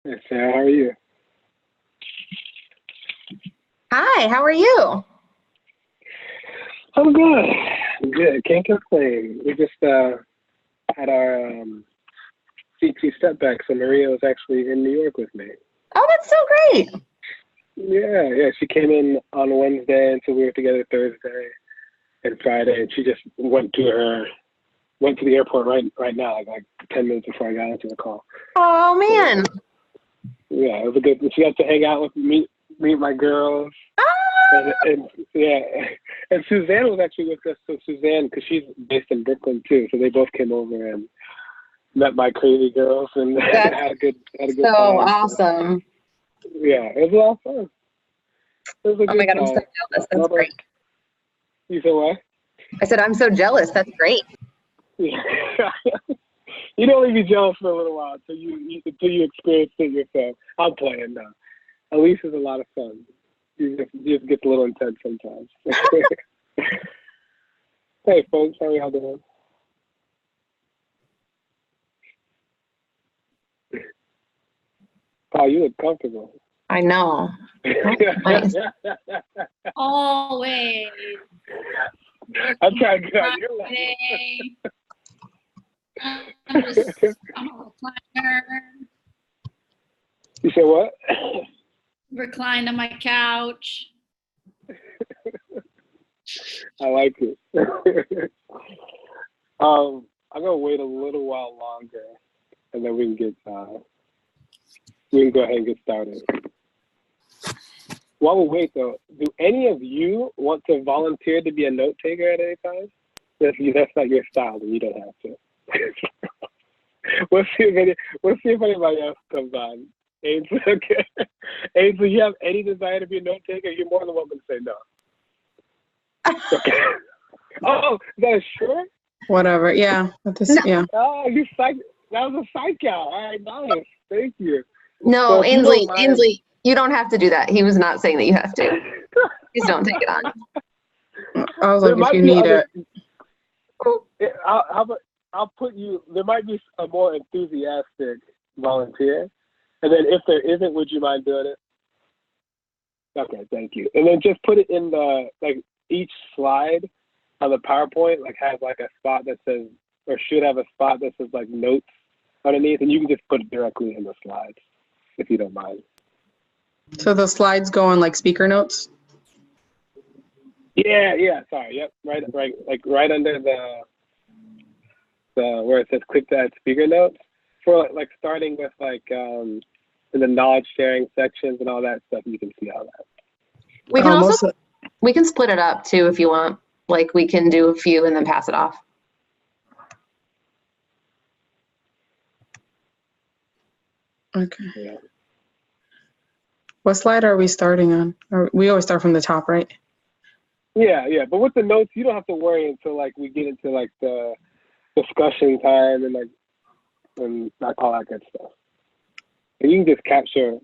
Hey, Sarah, how are you? Hi, how are you? I'm good. I'm good. Can't complain. We just had our CT step back, so Maria was actually in New York with me. Oh, that's so great. Yeah. She came in on Wednesday, and so we were together Thursday and Friday, and she just went to the airport right now, like 10 minutes before I got into the call. Oh So man. yeah, it was a good. She got to hang out with me, meet my girls. Ah, And yeah, and Suzanne was actually with us. So Suzanne, because she's based in Brooklyn too, so they both came over and met my crazy girls and that's had a good so time. So awesome. yeah, it was a lot of fun. It was a Oh my good God, I'm so time. jealous. How That's about great. you? So what? I said I'm so jealous. That's great. Yeah. You'd only be jealous for a little while until you experience it yourself. I'm playing now. At least it's a lot of fun. You just get a little intense sometimes. Hey folks, how y'all doing? Oh, you look comfortable. I know. That's nice. Always. I'm trying to get on your level. Friday. I'm a recliner, You said what? reclined on my couch. I like it. I'm gonna wait a little while longer, and then we can go ahead and get started. While we wait, though, do any of you want to volunteer to be a note taker at any time? If that's not your style, then you don't have to. We'll see if anybody else comes on. Ainsley, okay. Ainsley, you have any desire to be a note taker? You're more than welcome to say no. Okay. Oh, is that a shirt? Whatever. Yeah. Yeah. Oh, that was a psych out. All right, nice. Thank you. No, So if you don't mind, Ainsley, you don't have to do that. He was not saying that you have to. Please don't take it on. I was there like, if might you be need other. it. How about I'll put you. There might be a more enthusiastic volunteer, and then if there isn't, would you mind doing it? Okay, thank you. And then just put it in the each slide on the PowerPoint has a spot that says or should have a spot that says notes underneath, and you can just put it directly in the slides if you don't mind. So the slides go on speaker notes? Yeah. Sorry. Yep. Right under the where it says click to add speaker notes for starting with in the knowledge sharing sections and all that stuff. You can see all that. We can Most also we can split it up too if you want. We can do a few and then pass it off. okay. Yeah. What slide are we starting on? We always start from the top, right? Yeah. But with the notes, you don't have to worry until we get into the discussion time and all that good stuff. And you can just capture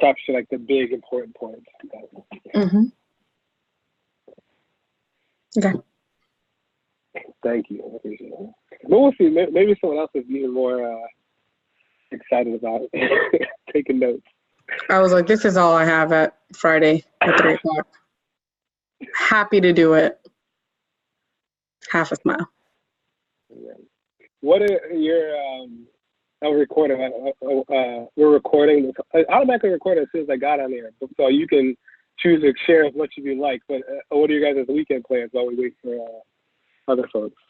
the big important points. Mm-hmm. Okay. Thank you. I appreciate it. But we'll see. Maybe someone else is even more excited about taking notes. I was like, this is all I have at Friday at 3:00. Happy to do it. Half a smile. Yeah. What are your I'm recording. We're recording. I automatically record as soon as I got on here, so you can choose to share as much as you like. But what are your guys' weekend plans while we wait for other folks?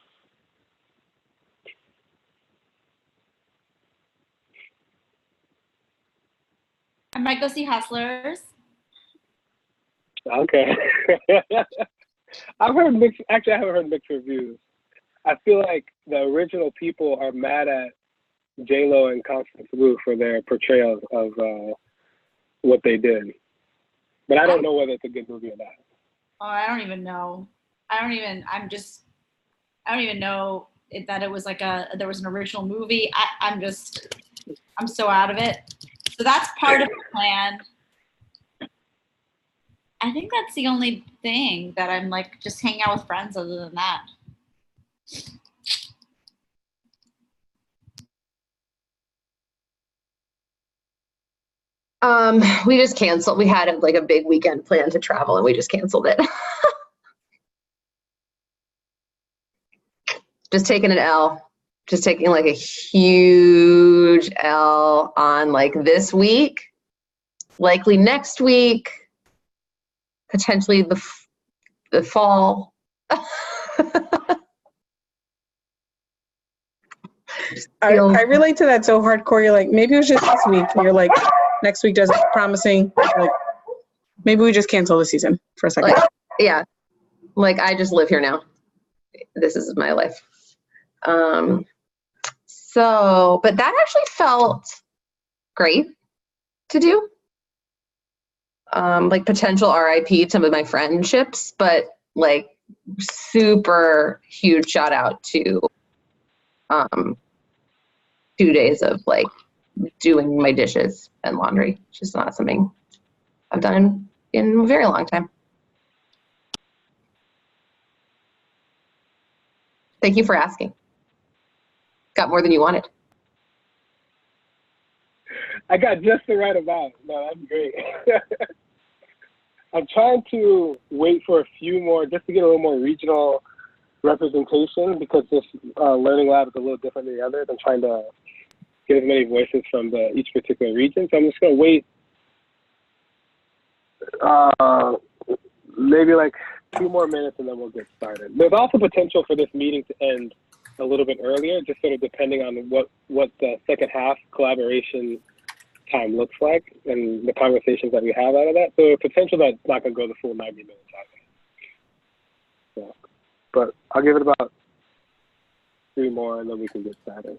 I might go see Hustlers. Okay. I've heard mixed. Actually, I haven't heard mixed reviews. I feel like the original people are mad at J-Lo and Constance Wu for their portrayal of what they did, but I don't know whether it's a good movie or not. Oh, I don't even know. I don't even know that it was there was an original movie. I'm so out of it. So that's part of the plan. I think that's the only thing that I'm just hang out with friends other than that. We just canceled. We had like a big weekend plan to travel and we just canceled it. Just taking an L. Just taking like a huge L on like this week, likely next week, potentially the fall. I relate to that so hardcore. You're like, maybe it was just this week. And you're like, next week doesn't promising. Like, maybe we just cancel the season for a second. Like, yeah. Like, I just live here now. This is my life. So, but that actually felt great to do. Like potential RIP some of my friendships, but like super huge shout out to 2 days of like doing my dishes and laundry. It's just not something I've done in a very long time. Thank you for asking. Got more than you wanted. I got just the right amount. No, that's great. I'm trying to wait for a few more just to get a little more regional representation because this learning lab is a little different than the others. I'm trying to get as many voices from each particular region. So I'm just going to wait maybe like 2 more minutes and then we'll get started. There's also potential for this meeting to end a little bit earlier, just sort of depending on what the second half collaboration time looks like and the conversations that we have out of that. So potential that it's not going to go the full 90 minutes either. So, but I'll give it about 3 more and then we can get started.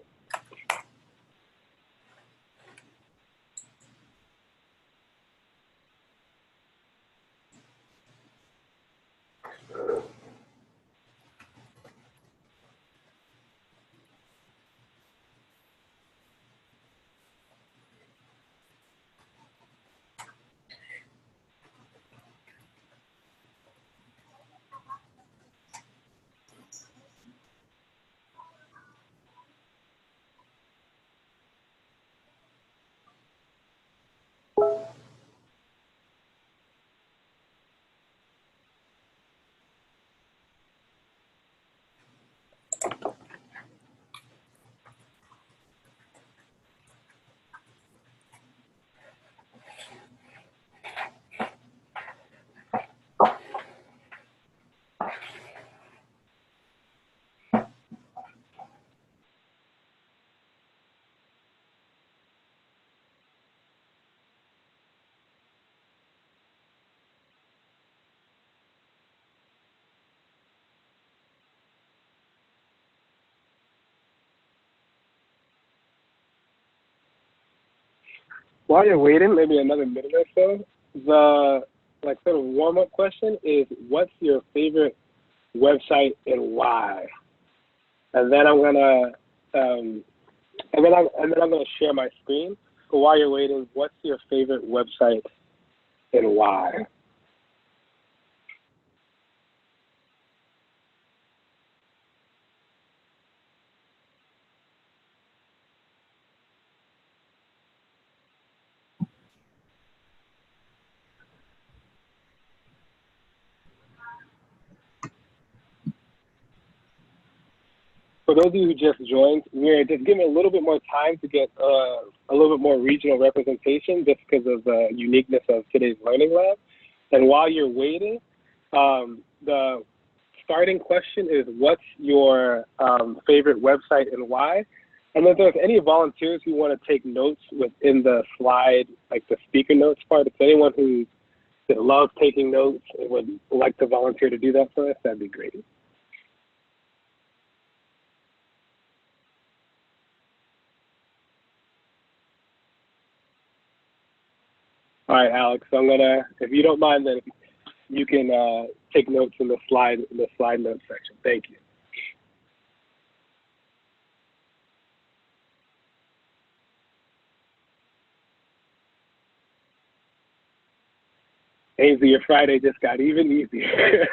While you're waiting, maybe another minute or so, the like sort of warm-up question is, what's your favorite website and why? And then I'm gonna share my screen. But while you're waiting, what's your favorite website and why? For those of you who just joined, we're just giving a little bit more time to get a little bit more regional representation just because of the uniqueness of today's learning lab. And while you're waiting, the starting question is, what's your favorite website and why? And if there's any volunteers who want to take notes within the slide, like the speaker notes part, if anyone who loves taking notes and would like to volunteer to do that for us, that'd be great. All right, Alex, so I'm gonna, if you don't mind, then you can take notes in the slide notes section. Thank you. Ainsley, your Friday just got even easier.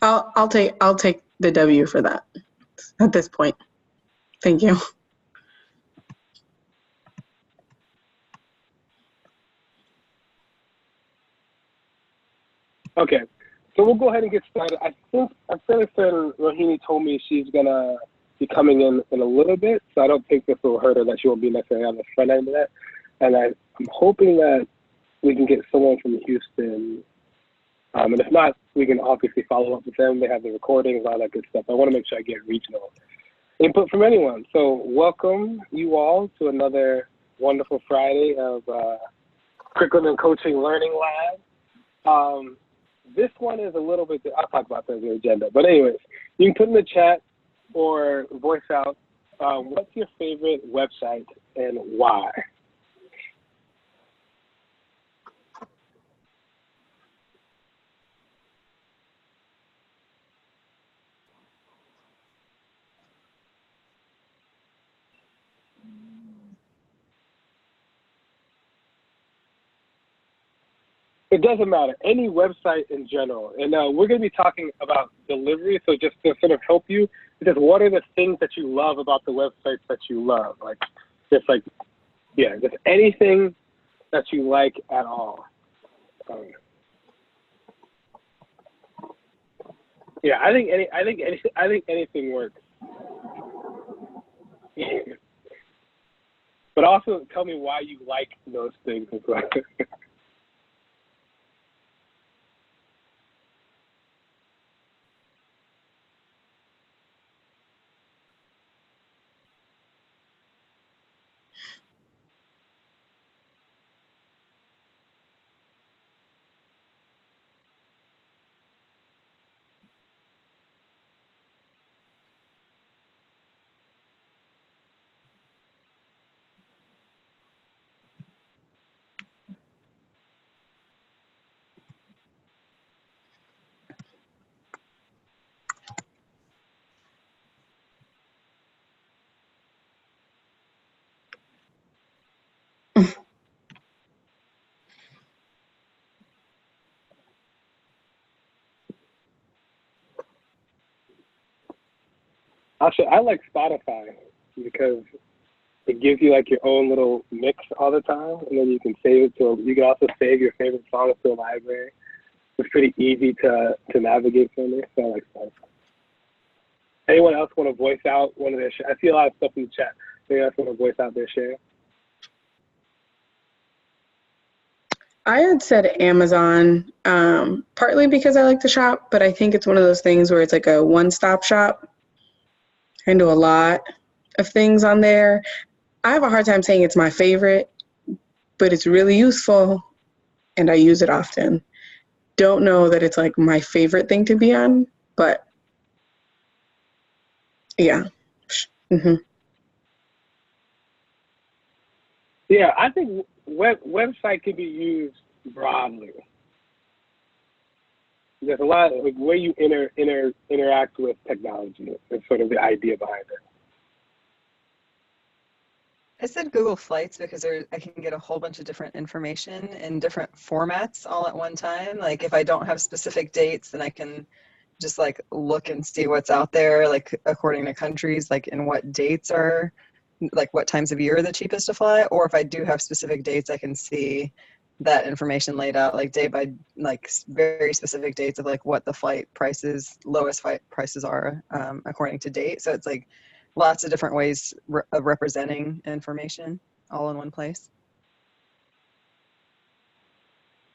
I'll take the W for that at this point. Thank you. Okay, so we'll go ahead and get started. I think I'm fairly certain Rohini told me she's gonna be coming in a little bit, so I don't think this will hurt her that she won't be necessarily on the front end of that. And I'm hoping that we can get someone from Houston. And if not, we can obviously follow up with them. They have the recordings, all that good stuff. I want to make sure I get regional input from anyone. So welcome you all to another wonderful Friday of Curriculum and Coaching Learning Lab. This one is a little bit, I'll talk about that in the agenda. But anyways, you can put in the chat or voice out, what's your favorite website and why? It doesn't matter. Any website in general. And we're going to be talking about delivery. So just to sort of help you, just what are the things that you love about the websites that you love? Just anything that you like at all. Yeah, I think anything works. But also tell me why you like those things as well. Actually, I like Spotify because it gives you like your own little mix all the time, and then you can save it to. You can also save your favorite songs to a library. It's pretty easy to navigate from there. So I like Spotify. Anyone else want to voice out one of their? I see a lot of stuff in the chat. Anyone else want to voice out their share? I had said Amazon, partly because I like to shop, but I think it's one of those things where it's like a one-stop shop. I do a lot of things on there. I have a hard time saying it's my favorite, but it's really useful and I use it often. Don't know that it's like my favorite thing to be on, but yeah. Mm-hmm. Yeah, I think website can be used broadly. There's a lot of the way you interact with technology. That's sort of the idea behind it. I said Google Flights because I can get a whole bunch of different information in different formats all at one time. Like if I don't have specific dates, then I can just like look and see what's out there, like according to countries, like in what dates are, like what times of year are the cheapest to fly. Or if I do have specific dates, I can see that information laid out like day by like very specific dates of like what the flight prices, lowest flight prices are according to date. So it's like lots of different ways of representing information all in one place.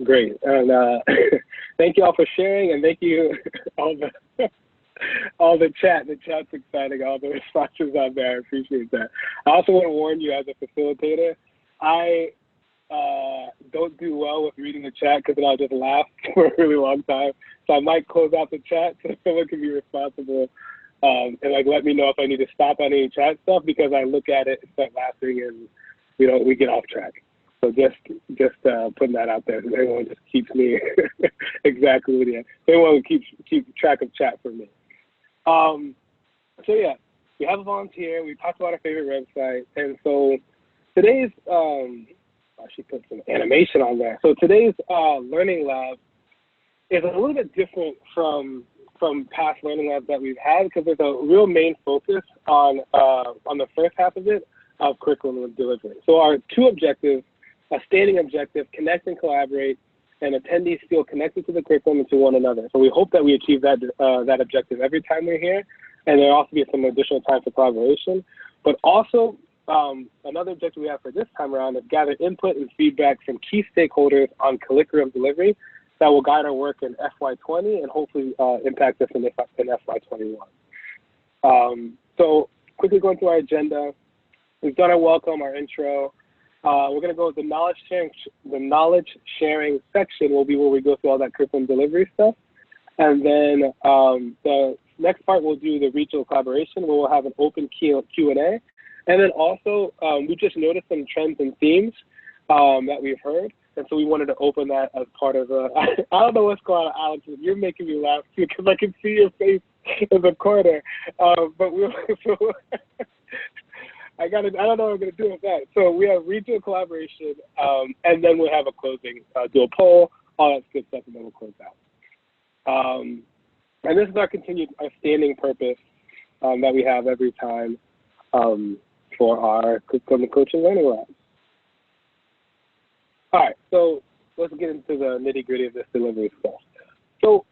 Great, and thank you all for sharing, and thank you all the chat. The chat's exciting, all the responses out there. I appreciate that. I also want to warn you as a facilitator, I don't do well with reading the chat because then I'll just laugh for a really long time. So I might close out the chat so someone can be responsible and like let me know if I need to stop on any chat stuff because I look at it and start laughing and we get off track. So just putting that out there so everyone just keeps me exactly with it. Everyone keep track of chat for me. So yeah, we have a volunteer. We talked about our favorite website, and so today's I should put some animation on there. So today's learning lab is a little bit different from past learning labs that we've had because there's a real main focus on the first half of it of curriculum and delivery. So our two objectives, a standing objective, connect and collaborate, and attendees feel connected to the curriculum and to one another. So we hope that we achieve that that objective every time we're here, and there'll also be some additional time for collaboration. But also, another objective we have for this time around is gather input and feedback from key stakeholders on curriculum delivery that will guide our work in FY20 and hopefully impact us in FY21. So quickly going through our agenda, we've done our welcome, our intro. We're going to go with the knowledge sharing section will be where we go through all that curriculum delivery stuff. And then the next part we'll do the regional collaboration where we'll have an open Q&A. And then also we just noticed some trends and themes that we've heard. And so we wanted to open that as part of I don't know what's going on, Alex, but you're making me laugh too because I can see your face in the corner. But we'll, I don't know what I'm going to do with that. So we have regional collaboration, and then we'll have a closing, do a poll, all that good stuff, and then we'll close out. And this is our standing purpose that we have every time for our coaching learning labs. All right, so let's get into the nitty-gritty of this delivery stuff. So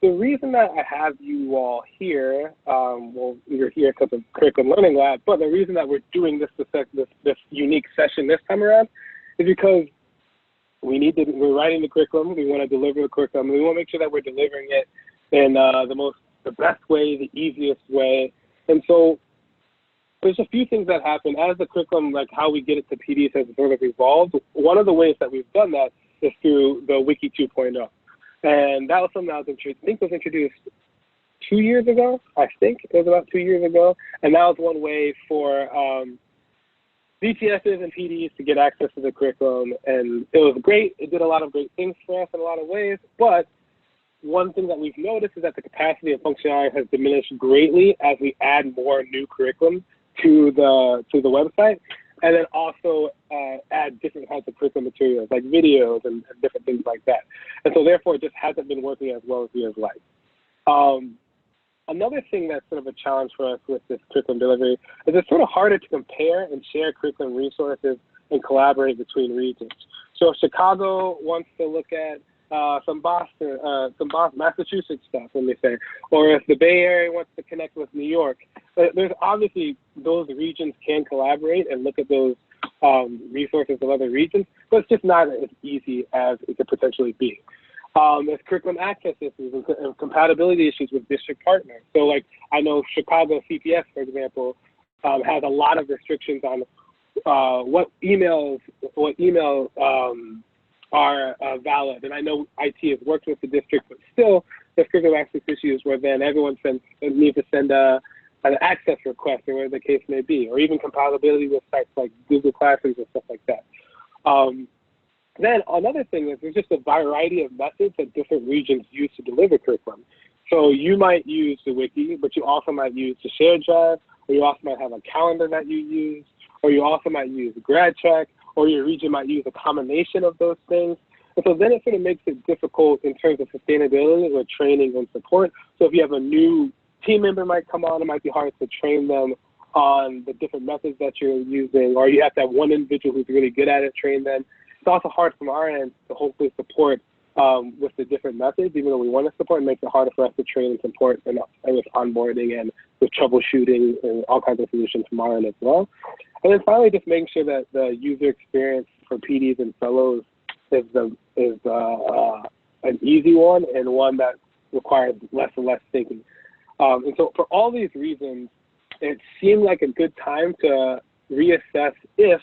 the reason that I have you all here, well, you're here because of Curriculum Learning Lab, but the reason that we're doing this unique session this time around is because we're writing the curriculum, we want to deliver the curriculum, and we want to make sure that we're delivering it in the best way, the easiest way. And so there's a few things that happen as the curriculum, like how we get it to PDs has sort of evolved. One of the ways that we've done that is through the Wiki 2.0. And that was something that was introduced 2 years ago. I think it was about 2 years ago. And that was one way for DTSs and PDs to get access to the curriculum. And it was great. It did a lot of great things for us in a lot of ways. But one thing that we've noticed is that the capacity and functionality has diminished greatly as we add more new curriculum to the website, and then also add different kinds of curriculum materials like videos and different things like that. And so therefore it just hasn't been working as well as we have liked. Another thing that's sort of a challenge for us with this curriculum delivery is it's sort of harder to compare and share curriculum resources and collaborate between regions. So if Chicago wants to look at some Boston, Massachusetts stuff, let me say, or if the Bay Area wants to connect with New York, there's obviously those regions can collaborate and look at those resources of other regions, but it's just not as easy as it could potentially be. There's curriculum access issues and compatibility issues with district partners. So like I know Chicago CPS, for example, has a lot of restrictions on what emails are valid. And I know IT has worked with the district, but still there's curriculum access issues where then everyone needs to send an access request or whatever the case may be, or even compatibility with sites like Google Classrooms and stuff like that. Then another thing is there's just a variety of methods that different regions use to deliver curriculum. So you might use the wiki, but you also might use the shared drive, or you also might have a calendar that you use, or you also might use GradTrack, or your region might use a combination of those things. And so then it sort of makes it difficult in terms of sustainability or training and support. So if you have a new team member might come on, it might be hard to train them on the different methods that you're using, or you have to have one individual who's really good at it, train them. It's also hard from our end to hopefully support with the different methods, even though we want to support, it makes it harder for us to train and support and with onboarding and with troubleshooting and all kinds of solutions from our end as well. And then finally, just making sure that the user experience for PDs and fellows is an easy one and one that requires less and less thinking. And so for all these reasons, it seemed like a good time to reassess if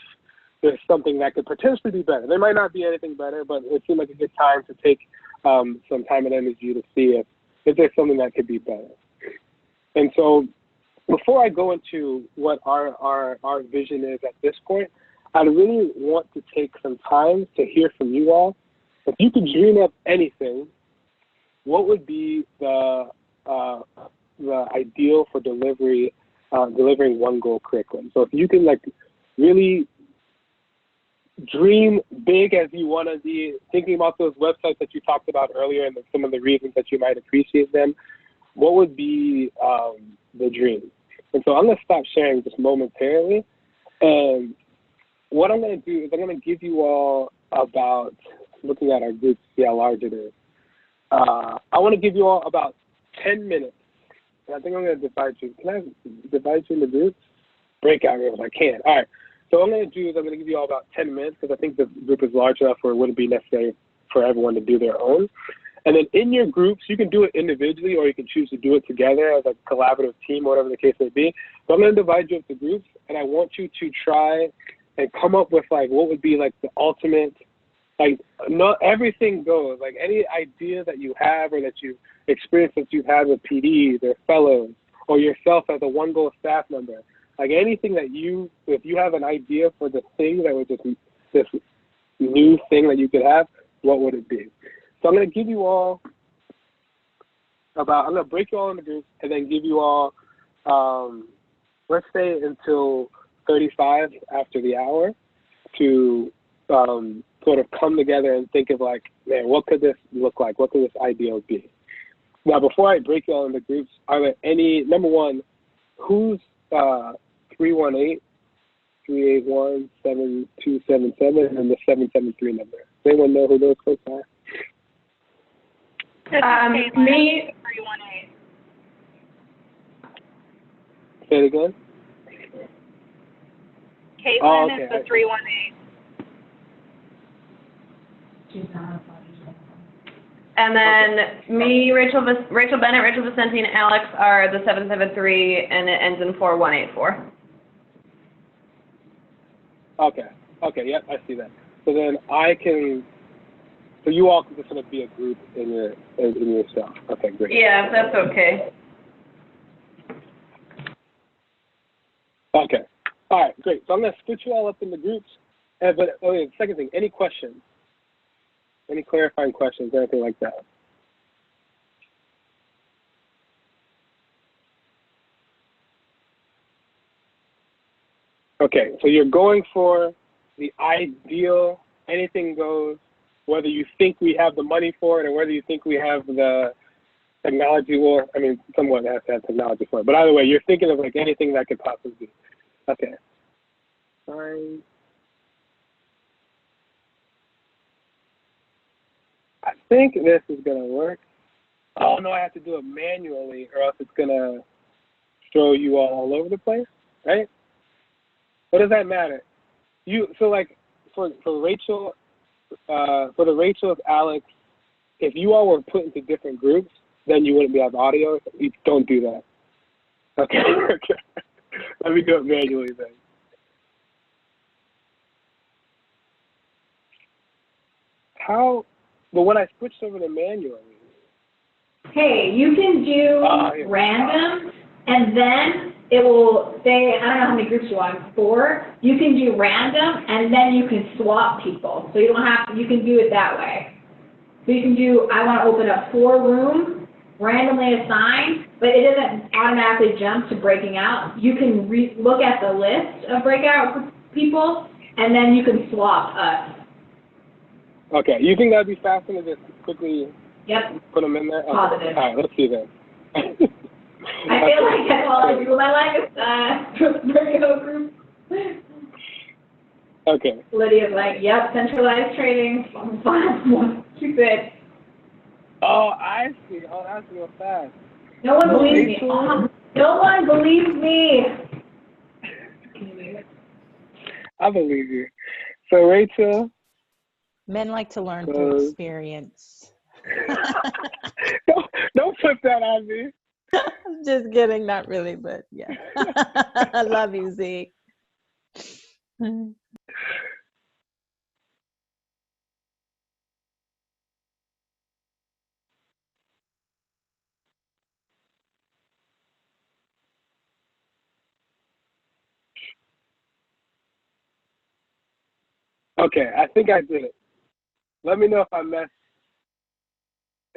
there's something that could potentially be better. There might not be anything better, but it seemed like a good time to take some time and energy to see if there's something that could be better. And so before I go into what our vision is at this point, I really want to take some time to hear from you all. If you could dream up anything, what would be the ideal for delivering one goal curriculum? So if you can like really dream big as you want to be, thinking about those websites that you talked about earlier and some of the reasons that you might appreciate them, what would be the dream? And so I'm going to stop sharing just momentarily. And what I'm going to do is I'm going to give you all about looking at our group to see how large it is. I want to give you all about 10 minutes. And I think I'm going to divide you. Can I divide you into groups? Breakout rooms. I can. All right. So what I'm going to do is I'm going to give you all about 10 minutes because I think the group is large enough where it wouldn't be necessary for everyone to do their own. And then in your groups, you can do it individually or you can choose to do it together as a collaborative team, whatever the case may be. So I'm going to divide you into groups, and I want you to try and come up with like what would be like the ultimate, like not everything goes, like any idea that you have or that you experience that you've had with PDs or fellows or yourself as a one goal staff member, like anything that you, if you have an idea for the thing that was just this new thing that you could have, what would it be? So I'm going to give you all I'm going to break you all into groups and then give you all, let's say until 35 after the hour to sort of come together and think of like, man, what could this look like? What could this ideal be? Now, before I break you all into groups, are there any, number one, who's 318-381-7277 and the 773 number? Does anyone know who those folks are? Me. 318. Say it again. Caitlin is the 318. And then me, Rachel Bennett, Rachel Vicente, and Alex are the 773, and it ends in 4184. Okay. Okay. Yep. I see that. So then I can. So you all can just sort of be a group in yourself. Okay. Great. Yeah, that's okay. Okay. All right. Great. So I'm gonna split you all up into groups. But okay. Second thing. Any questions? Any clarifying questions? Anything like that? Okay, so you're going for the ideal, anything goes, whether you think we have the money for it or whether you think we have the technology, or, I mean, someone has to have technology for it. But either way, you're thinking of like anything that could possibly be. Okay. Fine. I think this is going to work. Oh, no, I have to do it manually or else it's going to throw you all over the place, right? What does that matter? So like for Rachel, for the Rachel of Alex, if you all were put into different groups, then you wouldn't be have audio. You don't do that. Okay. Okay. Let me do it manually then. How? But when I switched over to manually. Hey, you can do random, and then it will say, I don't know how many groups you want, 4. You can do random, and then you can swap people. So you don't have to, you can do it that way. So you can do, I want to open up 4 rooms, randomly assigned, but it doesn't automatically jump to breaking out. You can look at the list of breakout people, and then you can swap us. Okay, you think that'd be faster to just quickly put them in there? Okay. Positive. All right, let's see then. I feel like that's all I do with my life is breakout groups. Okay. Lydia's like, yep, centralized trading, fun, keep it. Oh, I see. Oh, that's real fast. No one believes me. No one believes me. I believe you. So, Rachel. Men like to learn through experience. Don't put that on me. I'm just kidding, not really, but yeah. I love you, Zeke. Okay, I think I did it. Let me know if I messed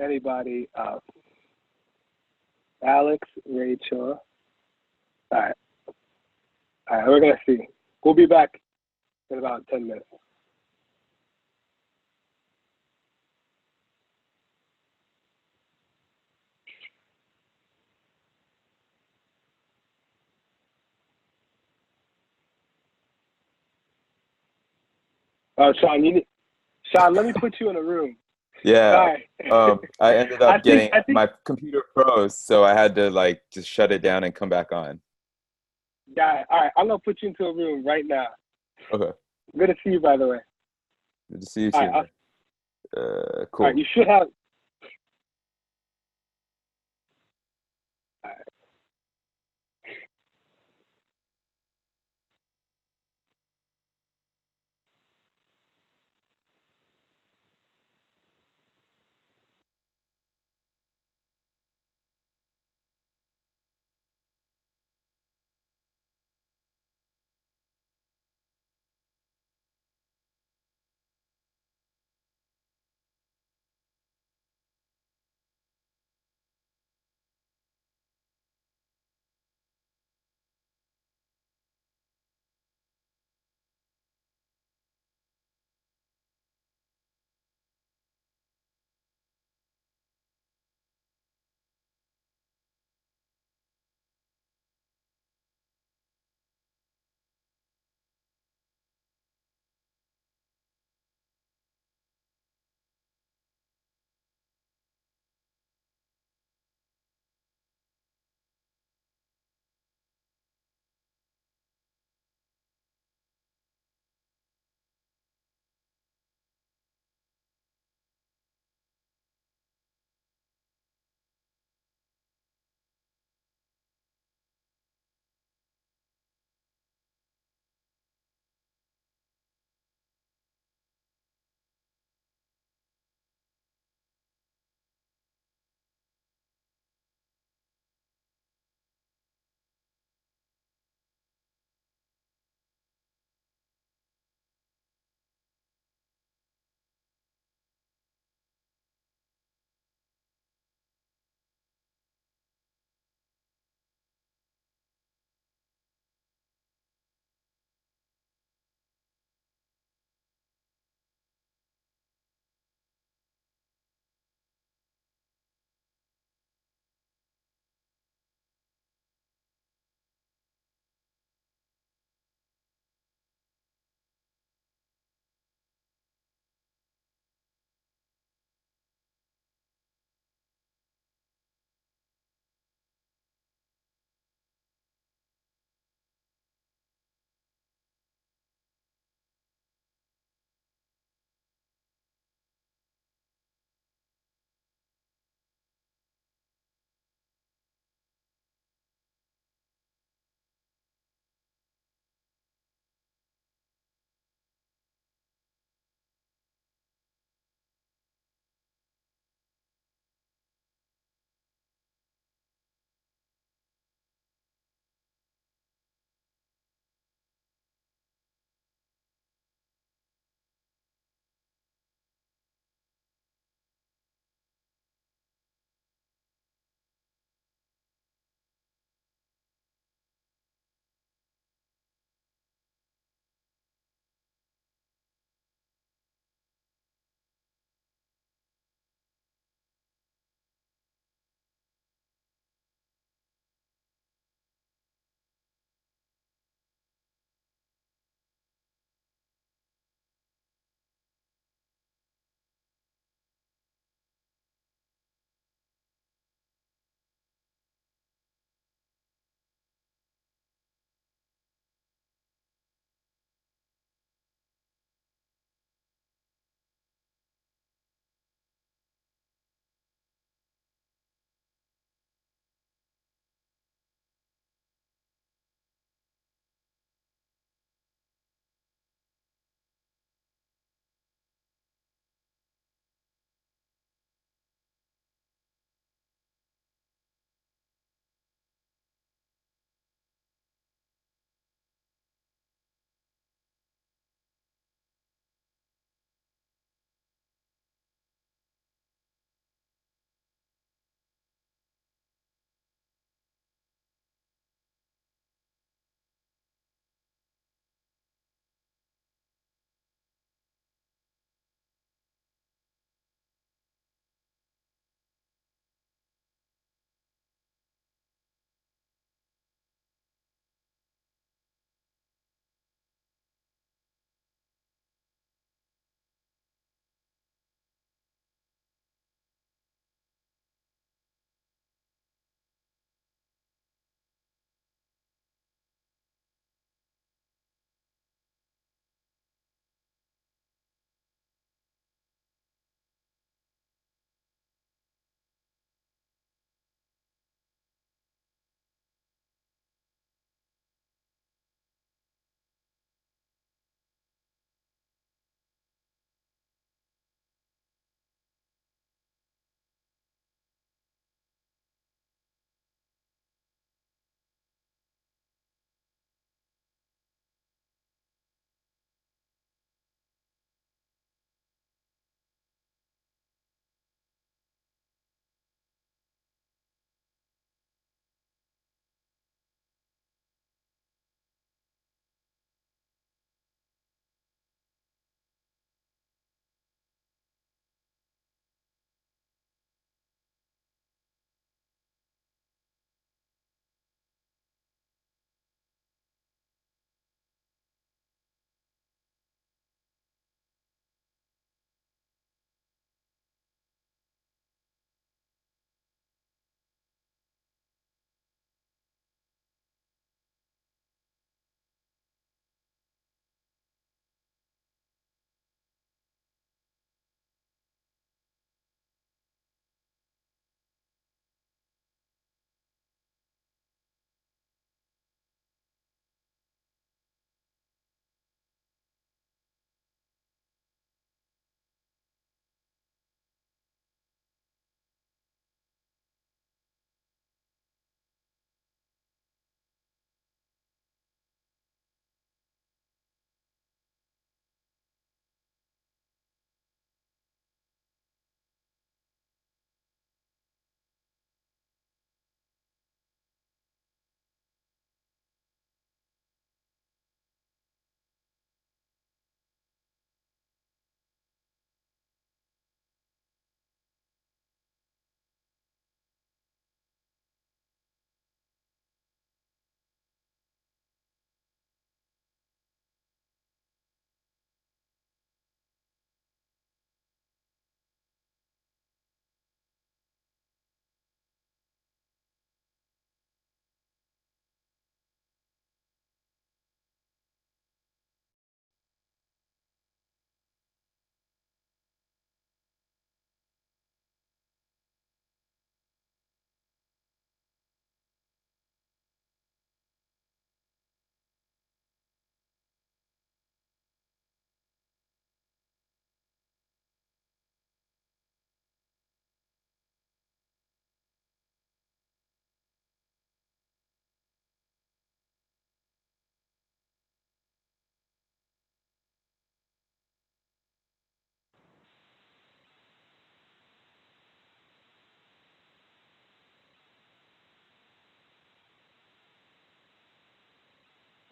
anybody up. Alex, Rachel. All right. All right, we're going to see. We'll be back in about 10 minutes. Sean, Sean, let me put you in a room. Yeah. All right. I ended I up think my computer froze, so I had to like just shut it down and come back on. Yeah. All right. I'm gonna put you into a room right now. Okay. Good to see you, by the way. Good to see you All too. right. Cool. All right. You should have.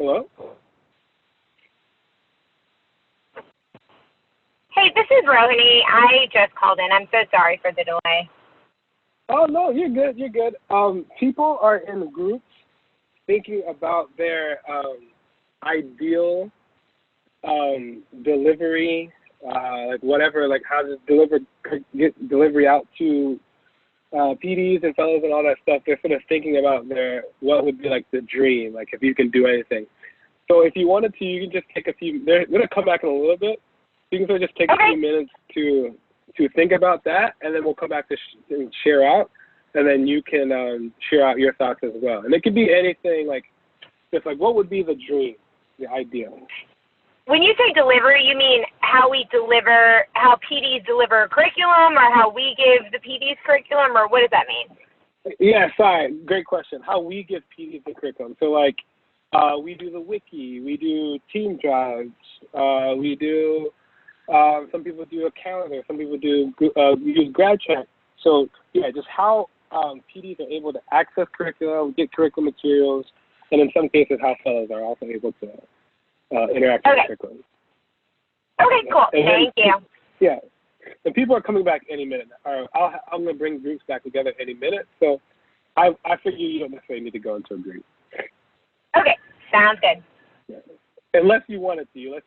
Hello? Hey, this is Rohini. I just called in. I'm so sorry for the delay. Oh, no, you're good. You're good. People are in groups thinking about their ideal delivery, like whatever, like how to get delivery out to PDs and fellows and all that stuff. They're sort of thinking about what would be like the dream, like if you can do anything. So if you wanted to, you can just take they're going to come back in a little bit. You can sort of just take a few minutes to think about that, and then we'll come back to share out, and then you can share out your thoughts as well. And it could be anything, like just like what would be the dream, the ideal. When you say delivery, you mean how PDs deliver curriculum, or how we give the PDs curriculum, or what does that mean? Yeah, sorry, great question. How we give PDs the curriculum. So like we do the wiki, we do team drives, we do some people do a calendar, some people do use GradCheck. So yeah, just how PDs are able to access curriculum, get curriculum materials, and in some cases how fellows are also able to interact with curriculum. Okay, cool. Thank you. Yeah, and people are coming back any minute. I'm going to bring groups back together any minute. So I figure you don't necessarily need to go into a group. Okay, sounds good. Yeah. Unless you wanted to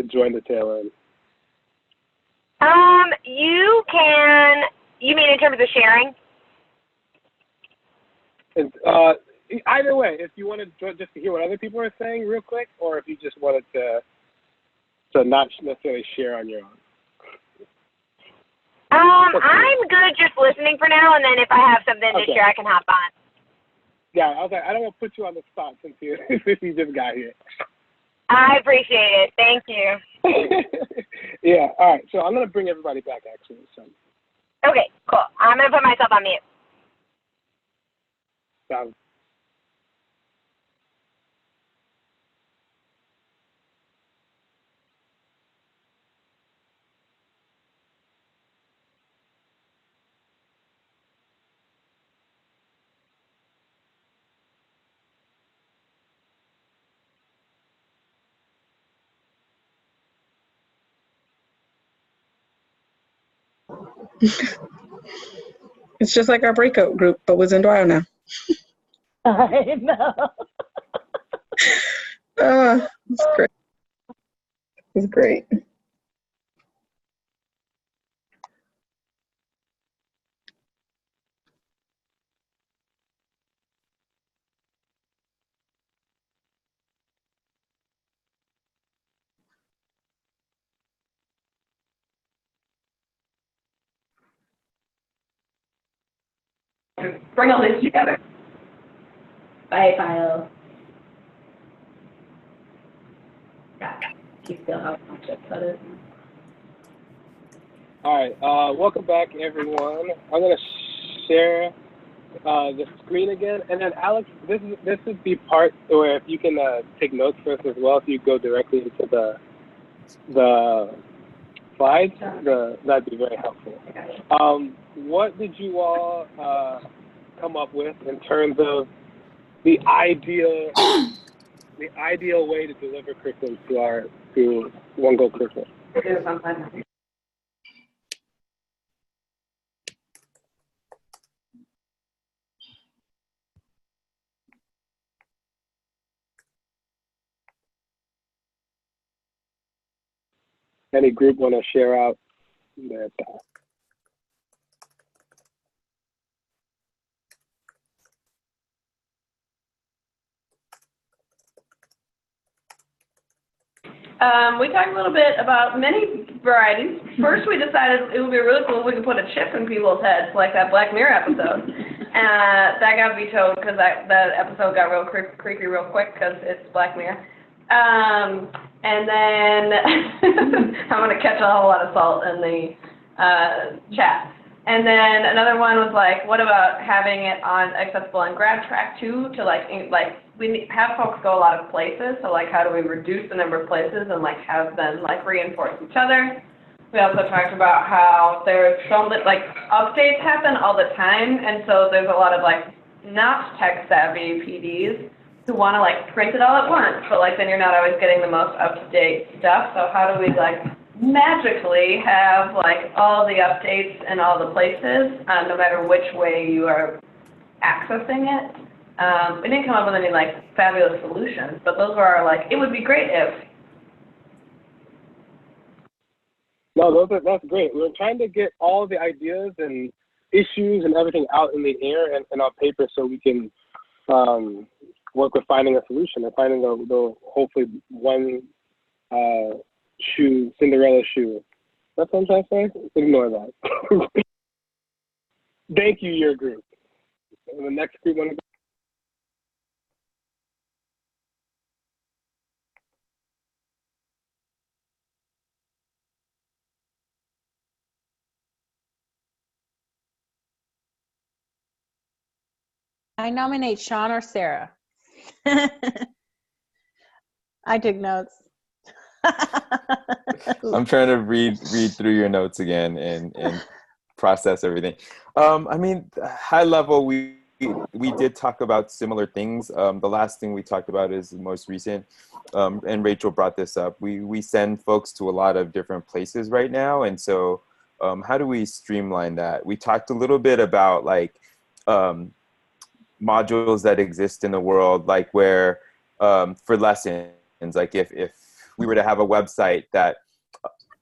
join the tail end. You mean in terms of sharing? And, either way, if you wanted just to hear what other people are saying real quick, or if you just wanted to not necessarily share on your own. I'm good just listening for now, and then if I have something to share, I can hop on. Yeah, I was like, I don't want to put you on the spot since you just got here. I appreciate it. Thank you. Yeah, all right. So I'm going to bring everybody back, actually. So. Okay, cool. I'm going to put myself on mute. Sounds. It's just like our breakout group, but with Zondwayo now. I know. It's great. It's great. Bring all this together. Bye, file. You still have to put it. All right. Welcome back, everyone. I'm going to share the screen again, and then Alex, this is the part where if you can take notes for us as well, if you go directly into the slides, that'd be very helpful. What did you all come up with in terms of the ideal way to deliver curriculum to One Goal curriculum? Any group want to share out their thoughts? We talked a little bit about many varieties. First, we decided it would be really cool if we could put a chip in people's heads, like that Black Mirror episode. That got vetoed because that episode got real creepy real quick because it's Black Mirror. And then I'm going to catch a whole lot of salt in the chat. And then another one was like, what about having it accessible on GradTrack too, to we have folks go a lot of places, so like how do we reduce the number of places and like have them like reinforce each other. We also talked about how there's so much like updates happen all the time, and so there's a lot of like not tech savvy PDs who want to like print it all at once, but like then you're not always getting the most up-to-date stuff. So how do we like magically have like all the updates in all the places, no matter which way you are accessing it? We didn't come up with any like fabulous solutions, but those were our like, it would be great if. No, that's great. We're trying to get all the ideas and issues and everything out in the air and on paper so we can work with finding a solution and finding the hopefully one Cinderella shoe. That's what I'm trying to say? Ignore that. Thank you, your group. And the next group want to go? I nominate Sean or Sarah. I took notes. I'm trying to read through your notes again and process everything. I mean, high level, we did talk about similar things. The last thing we talked about is the most recent, and Rachel brought this up. We send folks to a lot of different places right now, and so how do we streamline that? We talked a little bit about like modules that exist in the world, like where for lessons, like if we were to have a website that,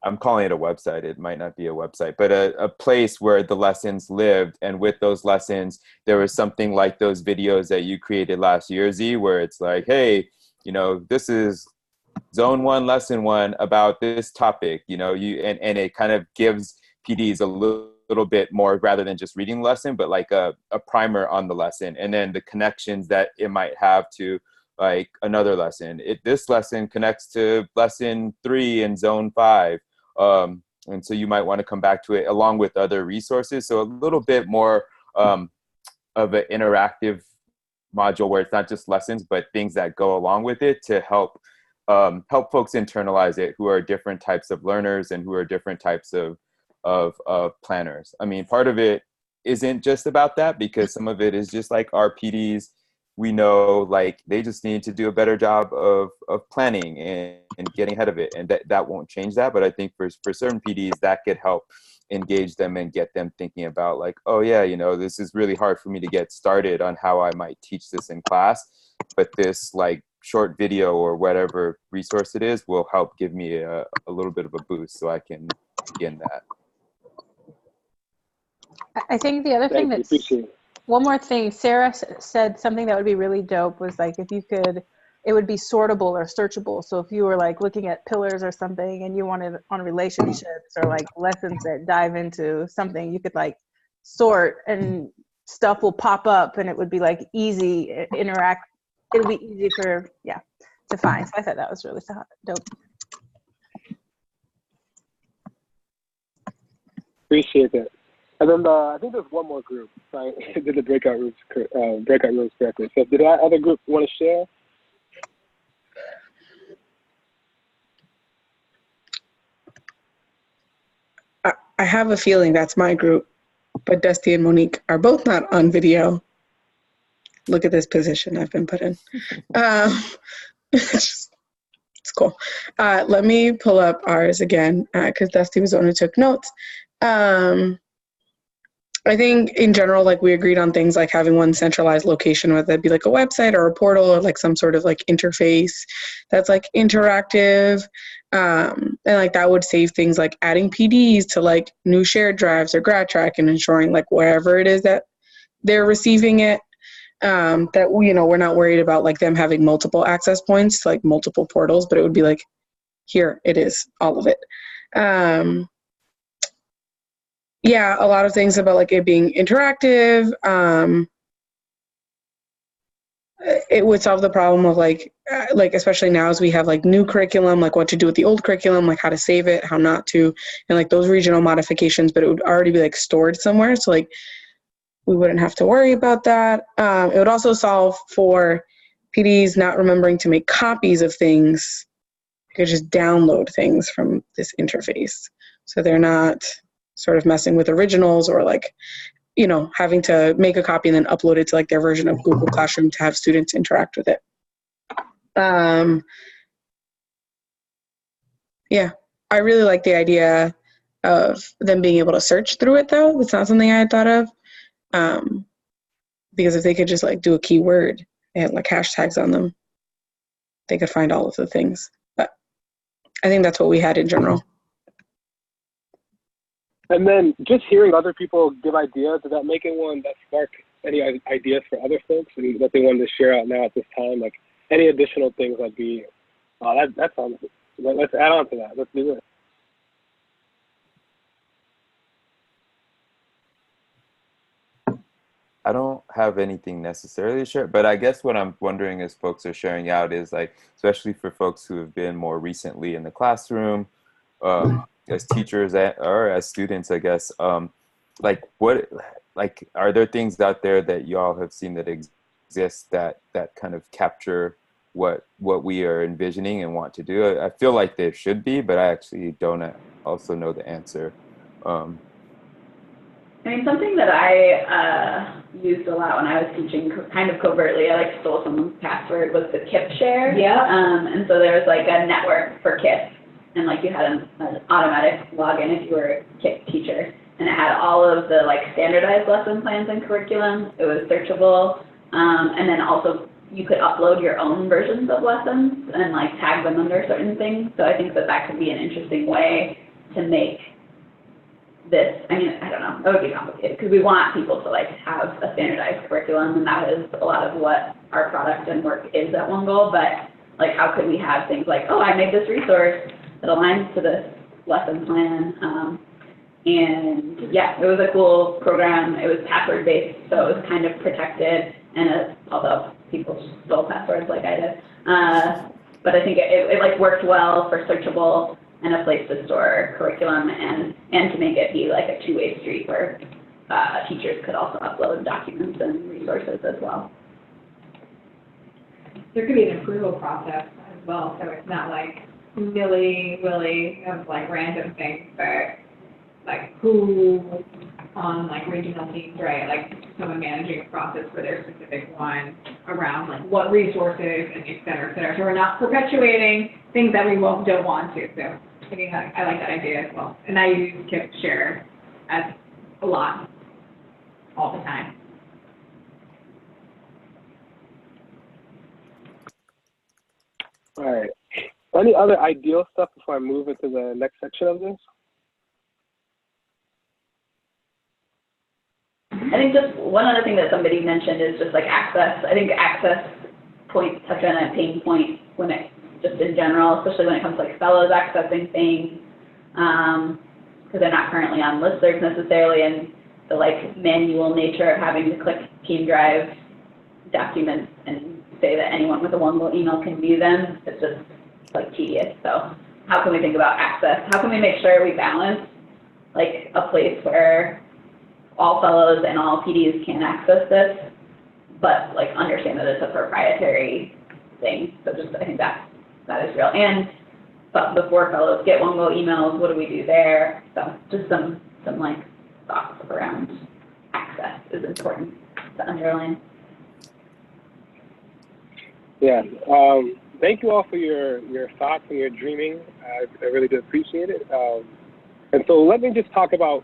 I'm calling it a website, it might not be a website, but a place where the lessons lived, and with those lessons, there was something like those videos that you created last year, Z, where it's like, hey, you know, this is Zone 1, Lesson 1 about this topic, you know, and it kind of gives PDs a little bit more, rather than just reading the lesson, but like a primer on the lesson, and then the connections that it might have to like another lesson. This lesson connects to lesson 3 in Zone 5. And so you might want to come back to it along with other resources. So a little bit more of an interactive module where it's not just lessons, but things that go along with it to help folks internalize it, who are different types of learners and who are different types of planners. I mean, part of it isn't just about that, because some of it is just like our PDs, we know like they just need to do a better job of planning and getting ahead of it, and that won't change that. But I think for certain PDs that could help engage them and get them thinking about like, oh yeah, you know, this is really hard for me to get started on how I might teach this in class, but this like short video or whatever resource it is will help give me a little bit of a boost so I can begin that. I think the other thing that's, one more thing, Sarah said something that would be really dope was like if you could, it would be sortable or searchable. So if you were like looking at pillars or something and you wanted on relationships or like lessons that dive into something, you could like sort and stuff will pop up and it would be like easy interact. It'll be easy for, to find. So I thought that was really dope. Appreciate that. And then I think there's one more group. I did the breakout rooms correctly. So did that other group want to share? I have a feeling that's my group, but Dusty and Monique are both not on video. Look at this position I've been put in. It's cool. Let me pull up ours again, because Dusty was the one who took notes. I think in general, like we agreed on things like having one centralized location, whether it be like a website or a portal or like some sort of like interface that's like interactive. And like that would save things like adding PDs to like new shared drives or grad track and ensuring like wherever it is that they're receiving it, that we, you know, we're not worried about like them having multiple access points, like multiple portals, but it would be like, here it is, all of it. Yeah, a lot of things about like it being interactive. It would solve the problem of like especially now as we have like new curriculum, like what to do with the old curriculum, like how to save it, how not to, and like those regional modifications, but it would already be like stored somewhere. So like we wouldn't have to worry about that. It would also solve for PDs not remembering to make copies of things. You could just download things from this interface. So they're not sort of messing with originals or like, you know, having to make a copy and then upload it to like their version of Google Classroom to have students interact with it. Yeah, I really like the idea of them being able to search through it, though. It's not something I had thought of. Because if they could just like do a keyword and like hashtags on them, they could find all of the things. But I think that's what we had in general. And then just hearing other people give ideas, did that make anyone that spark any ideas for other folks and that they wanted to share out now at this time? Like any additional things that'd be, that sounds, let's add on to that. Let's do this. I don't have anything necessarily to share, but I guess what I'm wondering is folks are sharing out is like, especially for folks who have been more recently in the classroom, as teachers or as students, I guess, like are there things out there that y'all have seen that exist that kind of capture what we are envisioning and want to do? I feel like there should be, but I actually don't also know the answer. I mean, something that I used a lot when I was teaching, kind of covertly, I like stole someone's password, was the KIP share. Yeah. And so there was like a network for KIP, and like you had an automatic login if you were a KIP teacher, and it had all of the like standardized lesson plans and curriculum. It was searchable, and then also you could upload your own versions of lessons and like tag them under certain things. So I think that could be an interesting way to make this, I mean, I don't know, that would be complicated because we want people to like have a standardized curriculum, and that is a lot of what our product and work is at One Goal. But like, how could we have things like, oh, I made this resource that aligns to this lesson plan, and yeah, it was a cool program. It was password based, so it was kind of protected, and although people stole passwords like I did, but I think it like worked well for searchable and a place to store curriculum, and to make it be like a two-way street where teachers could also upload documents and resources as well. There could be an approval process as well, so it's not like willy-willy of like random things, but like who on like regional teams, right, like someone managing a process for their specific one around like what resources and et cetera, so we're not perpetuating things that we don't want to. So I think I like that idea as well. And I use KIP Share as a lot, all the time. All right. Any other ideal stuff before I move into the next section of this? I think just one other thing that somebody mentioned is just like access. I think access points touch on a pain point when it, just in general, especially when it comes to like fellows accessing things, because they're not currently on listservs necessarily, and the like manual nature of having to click Team Drive documents and say that anyone with a One Goal email can view them, it's just like tedious. So how can we think about access? How can we make sure we balance like a place where all fellows and all PDs can access this, but like understand that it's a proprietary thing? So just, I think that is real. And but before fellows get One Goal emails, what do we do there? So just some like thoughts around access is important to underline. Yeah. Thank you all for your thoughts and your dreaming. I really do appreciate it. And so let me just talk about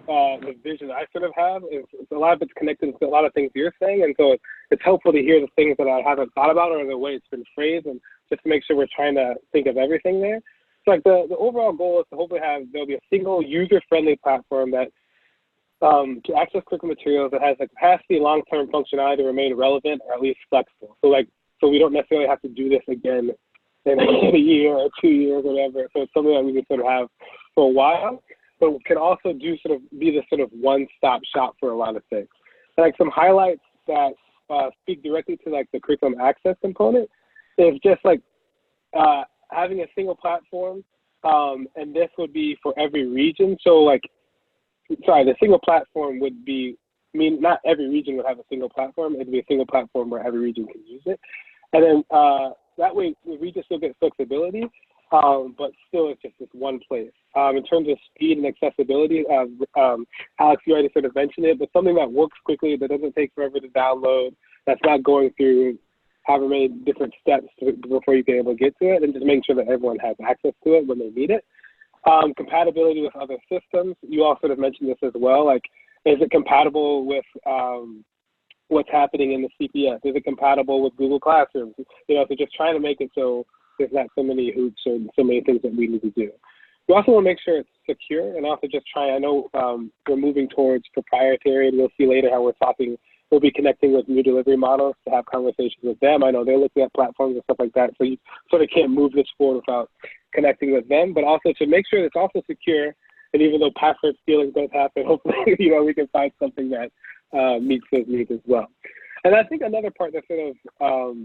the vision I sort of have. It's a lot of it's connected to a lot of things you're saying, and so it's helpful to hear the things that I haven't thought about or the way it's been phrased, and just to make sure we're trying to think of everything there. So like the overall goal is to hopefully there'll be a single user-friendly platform that to access curriculum materials that has the capacity and long-term functionality to remain relevant or at least flexible. So we don't necessarily have to do this again in a year or 2 years or whatever. So it's something that we can sort of have for a while, but can also be the sort of one-stop shop for a lot of things. Like some highlights that speak directly to like the curriculum access component is just like having a single platform, and this would be for every region. So the single platform would be, not every region would have a single platform. It'd be a single platform where every region can use it. And then that way the region still gets flexibility, but still it's just this one place. In terms of speed and accessibility, Alex, you already sort of mentioned it, but something that works quickly, that doesn't take forever to download, that's not going through however many different steps before you can able to get to it, and just making sure that everyone has access to it when they need it. Compatibility with other systems. You all sort of mentioned this as well. Like, is it compatible with what's happening in the CPS? Is it compatible with Google Classroom? You know, so just trying to make it so there's not so many hoops or so many things that we need to do. We also want to make sure it's secure, and also just try. I know we're moving towards proprietary, and you'll see later how we'll be connecting with new delivery models to have conversations with them. I know they're looking at platforms and stuff like that, so you sort of can't move this forward without connecting with them, but also to make sure it's also secure. And even though password stealing does happen, hopefully, you know, we can find something that meets those needs as well. And I think another part that sort of,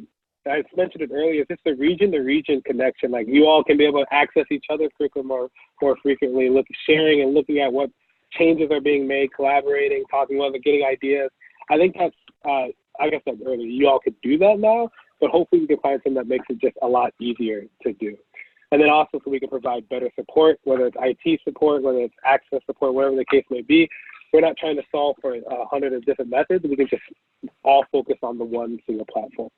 I mentioned it earlier, is just the region-to-region connection. Like, you all can be able to access each other's curriculum more frequently, sharing and looking at what changes are being made, collaborating, talking about it, getting ideas. I think that's, like I said earlier, you all could do that now, but hopefully we can find something that makes it just a lot easier to do. And then also so we can provide better support, whether it's IT support, whether it's access support, whatever the case may be. We're not trying to solve for 100 of different methods. We can just all focus on the one single platform.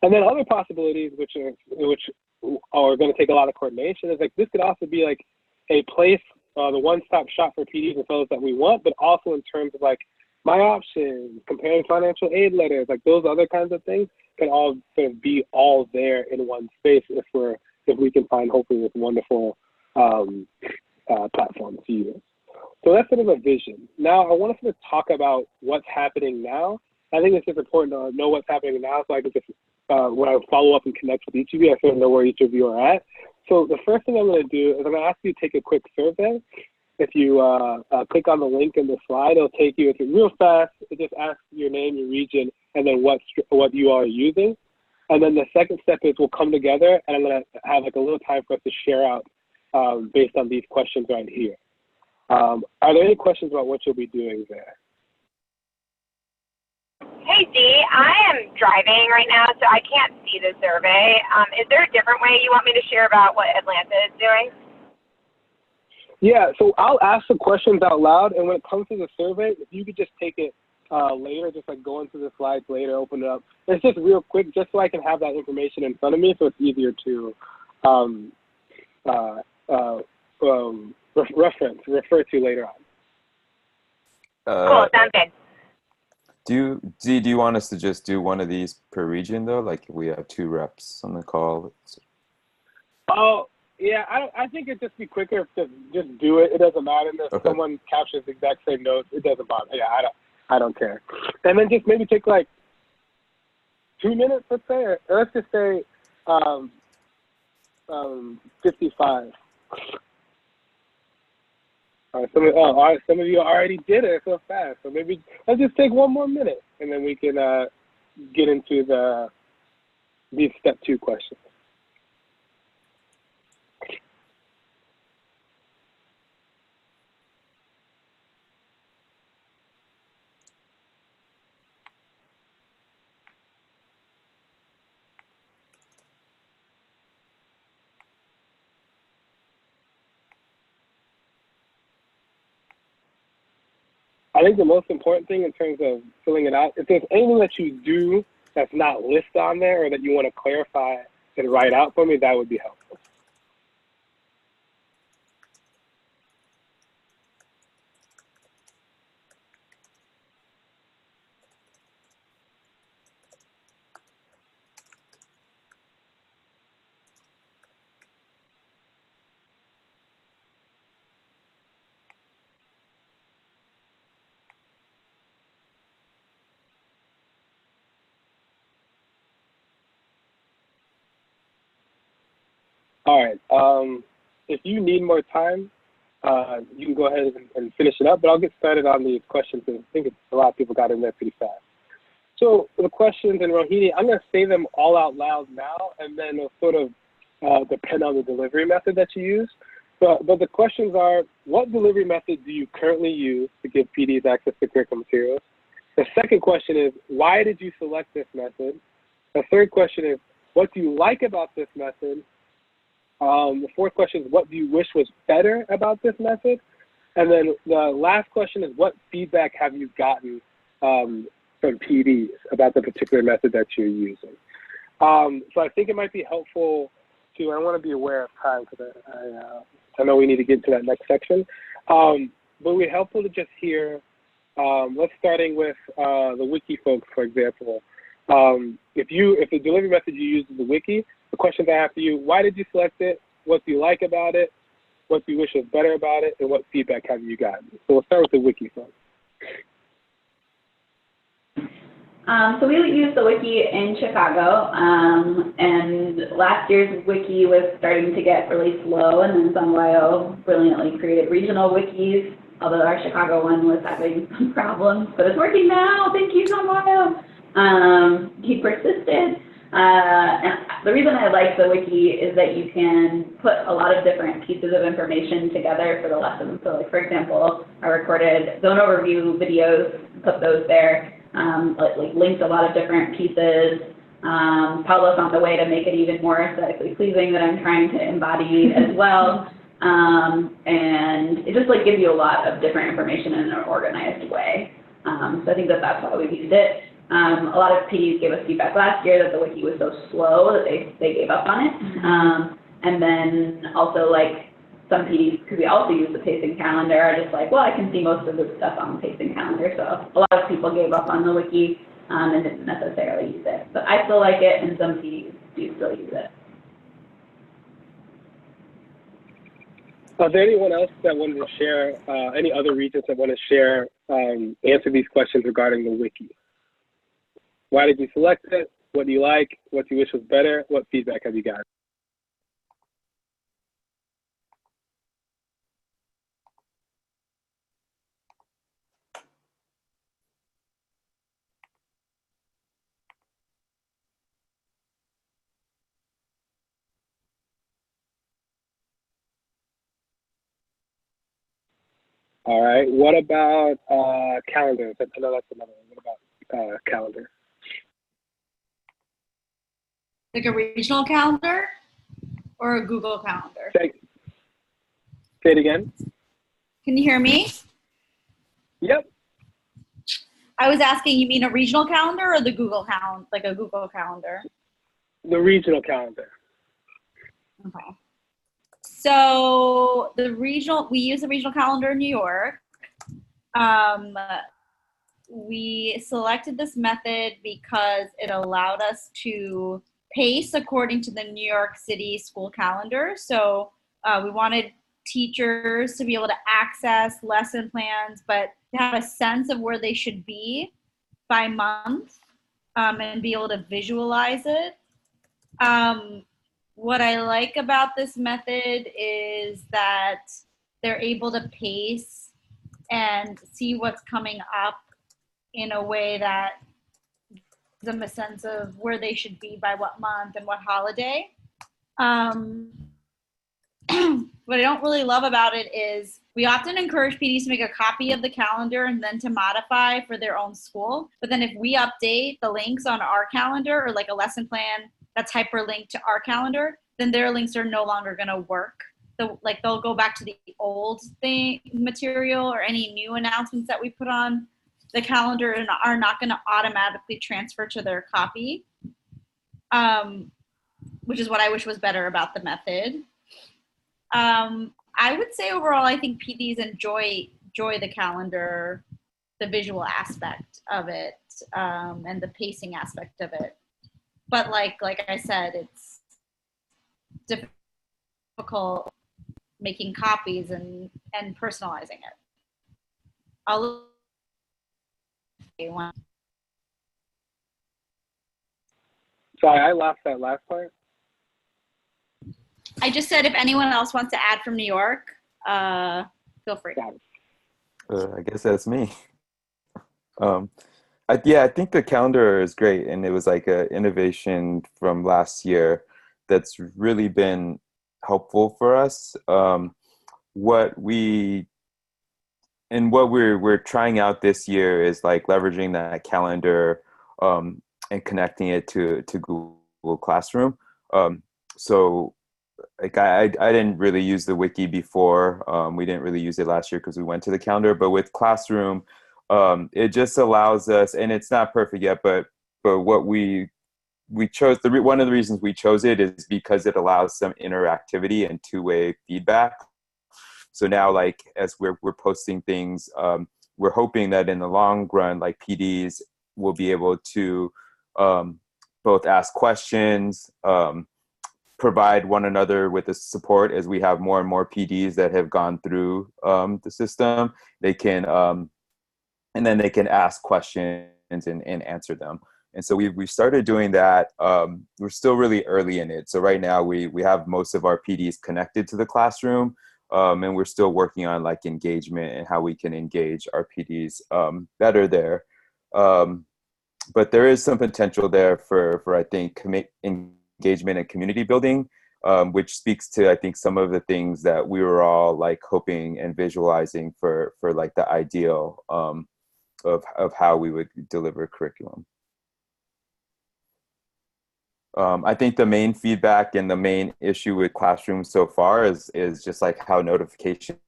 And then other possibilities, which are going to take a lot of coordination, is like this could also be like a place, the one-stop shop for PDs and fellows that we want, but also in terms of like my options, comparing financial aid letters, like those other kinds of things can all sort of be all there in one space if we can find hopefully this wonderful platform to use. So that's sort of a vision. Now I want to sort of talk about what's happening now. I think it's just important to know what's happening now so I can just, when I follow up and connect with each of you, I sort of know where each of you are at. So the first thing I'm going to do is I'm going to ask you to take a quick survey. If you click on the link in the slide, it'll take you, it's real fast. It just asks your name, your region, and then what you are using. And then the second step is we'll come together, and I'm going to have like a little time for us to share out based on these questions right here. Are there any questions about what you'll be doing there? Hey, Dee, I am driving right now, so I can't see the survey. Is there a different way you want me to share about what Atlanta is doing? Yeah, so I'll ask the questions out loud, and when it comes to the survey, if you could just take it later, just like go into the slides later, open it up. It's just real quick, just so I can have that information in front of me, so it's easier to refer to later on. Cool, sounds good. Do you want us to just do one of these per region though? Like if we have 2 reps on the call? Oh, yeah, I think it'd just be quicker to just do it. It doesn't matter if someone captures the exact same notes. It doesn't bother. Yeah, I don't care. And then just maybe take like 2 minutes, let's say, or let's just say 55. All right, some of you already did it so fast. So maybe let's just take 1 more minute, and then we can get into these step 2 questions. I think the most important thing in terms of filling it out, if there's anything that you do that's not listed on there or that you want to clarify and write out for me, that would be helpful. All right. If you need more time, you can go ahead and finish it up, but I'll get started on these questions. I think a lot of people got in there pretty fast. So the questions, and Rohini, I'm going to say them all out loud now, and then it'll sort of depend on the delivery method that you use. But the questions are, what delivery method do you currently use to give PDs access to curriculum materials? The second question is, why did you select this method? The third question is, what do you like about this method? The fourth question is, what do you wish was better about this method? And then the last question is, what feedback have you gotten from PDs about the particular method that you're using. So I think it might be helpful to, I want to be aware of time because I know we need to get to that next section. But it would be helpful to just hear, let's starting with the wiki folks, for example. If the delivery method you use is the wiki, the questions I have for you, why did you select it? What do you like about it? What do you wish was better about it? And what feedback have you gotten? So we'll start with the wiki folks. So we use the wiki in Chicago, and last year's wiki was starting to get really slow, and then Zondwayo brilliantly created regional wikis, although our Chicago one was having some problems, but it's working now. Thank you, Zondwayo. He persisted. And the reason I like the wiki is that you can put a lot of different pieces of information together for the lesson. So like, for example, I recorded zone overview videos, put those there. Like linked a lot of different pieces. Paulo found a way to make it even more aesthetically pleasing that I'm trying to embody as well. And it just like gives you a lot of different information in an organized way. So I think that that's why we used it. A lot of PDs gave us feedback last year that the wiki was so slow that they gave up on it. And then also like some PDs, because we also use the pacing calendar, are just like, well, I can see most of the stuff on the pacing calendar. So a lot of people gave up on the wiki and didn't necessarily use it. But I still like it, and some PDs do still use it. Is there anyone else that wanted to share, any other regions that want to share, answer these questions regarding the wiki? Why did you select it? What do you like? What do you wish was better? What feedback have you got? All right. What about calendars? I know that's another one. What about calendar? Like a regional calendar or a Google calendar? Say it again. Can you hear me? Yep. I was asking, you mean a regional calendar or the Google calendar, like a Google calendar? The regional calendar. Okay. So we use the regional calendar in New York. We selected this method because it allowed us to pace according to the New York City school calendar. So we wanted teachers to be able to access lesson plans, but to have a sense of where they should be by month and be able to visualize it. What I like about this method is that they're able to pace and see what's coming up in a way that gives them a sense of where they should be by what month and what holiday. What I don't really love about it is we often encourage PDs to make a copy of the calendar and then to modify for their own school. But then if we update the links on our calendar or like a lesson plan that's hyperlinked to our calendar, then their links are no longer going to work. So like they'll go back to the old material or any new announcements that we put on the calendar and are not going to automatically transfer to their copy, which is what I wish was better about the method. I would say overall, I think PDs enjoy the calendar, the visual aspect of it, and the pacing aspect of it. But like I said, it's difficult making copies and personalizing it. Sorry, I lost that last part. I just said if anyone else wants to add from New York, feel free. I guess that's me. I think the calendar is great, and it was like an innovation from last year that's really been helpful for us. What we're trying out this year is like leveraging that calendar and connecting it to Google Classroom. So like I didn't really use the wiki before. We didn't really use it last year because we went to the calendar, but with Classroom, It just allows us, and it's not perfect yet, but what we chose, one of the reasons we chose it is because it allows some interactivity and two-way feedback. So now, like, as we're posting things, we're hoping that in the long run, like, PDs will be able to both ask questions, provide one another with the support. As we have more and more PDs that have gone through the system, they can, and then they can ask questions and answer them. And so we started doing that. We're still really early in it. So right now we have most of our PDs connected to the classroom, and we're still working on, like, engagement and how we can engage our PDs better there. But there is some potential there for I think, engagement and community building, which speaks to, I think, some of the things that we were all, like, hoping and visualizing for like the ideal of how we would deliver curriculum. I think the main feedback and the main issue with classrooms so far is just, like, how notifications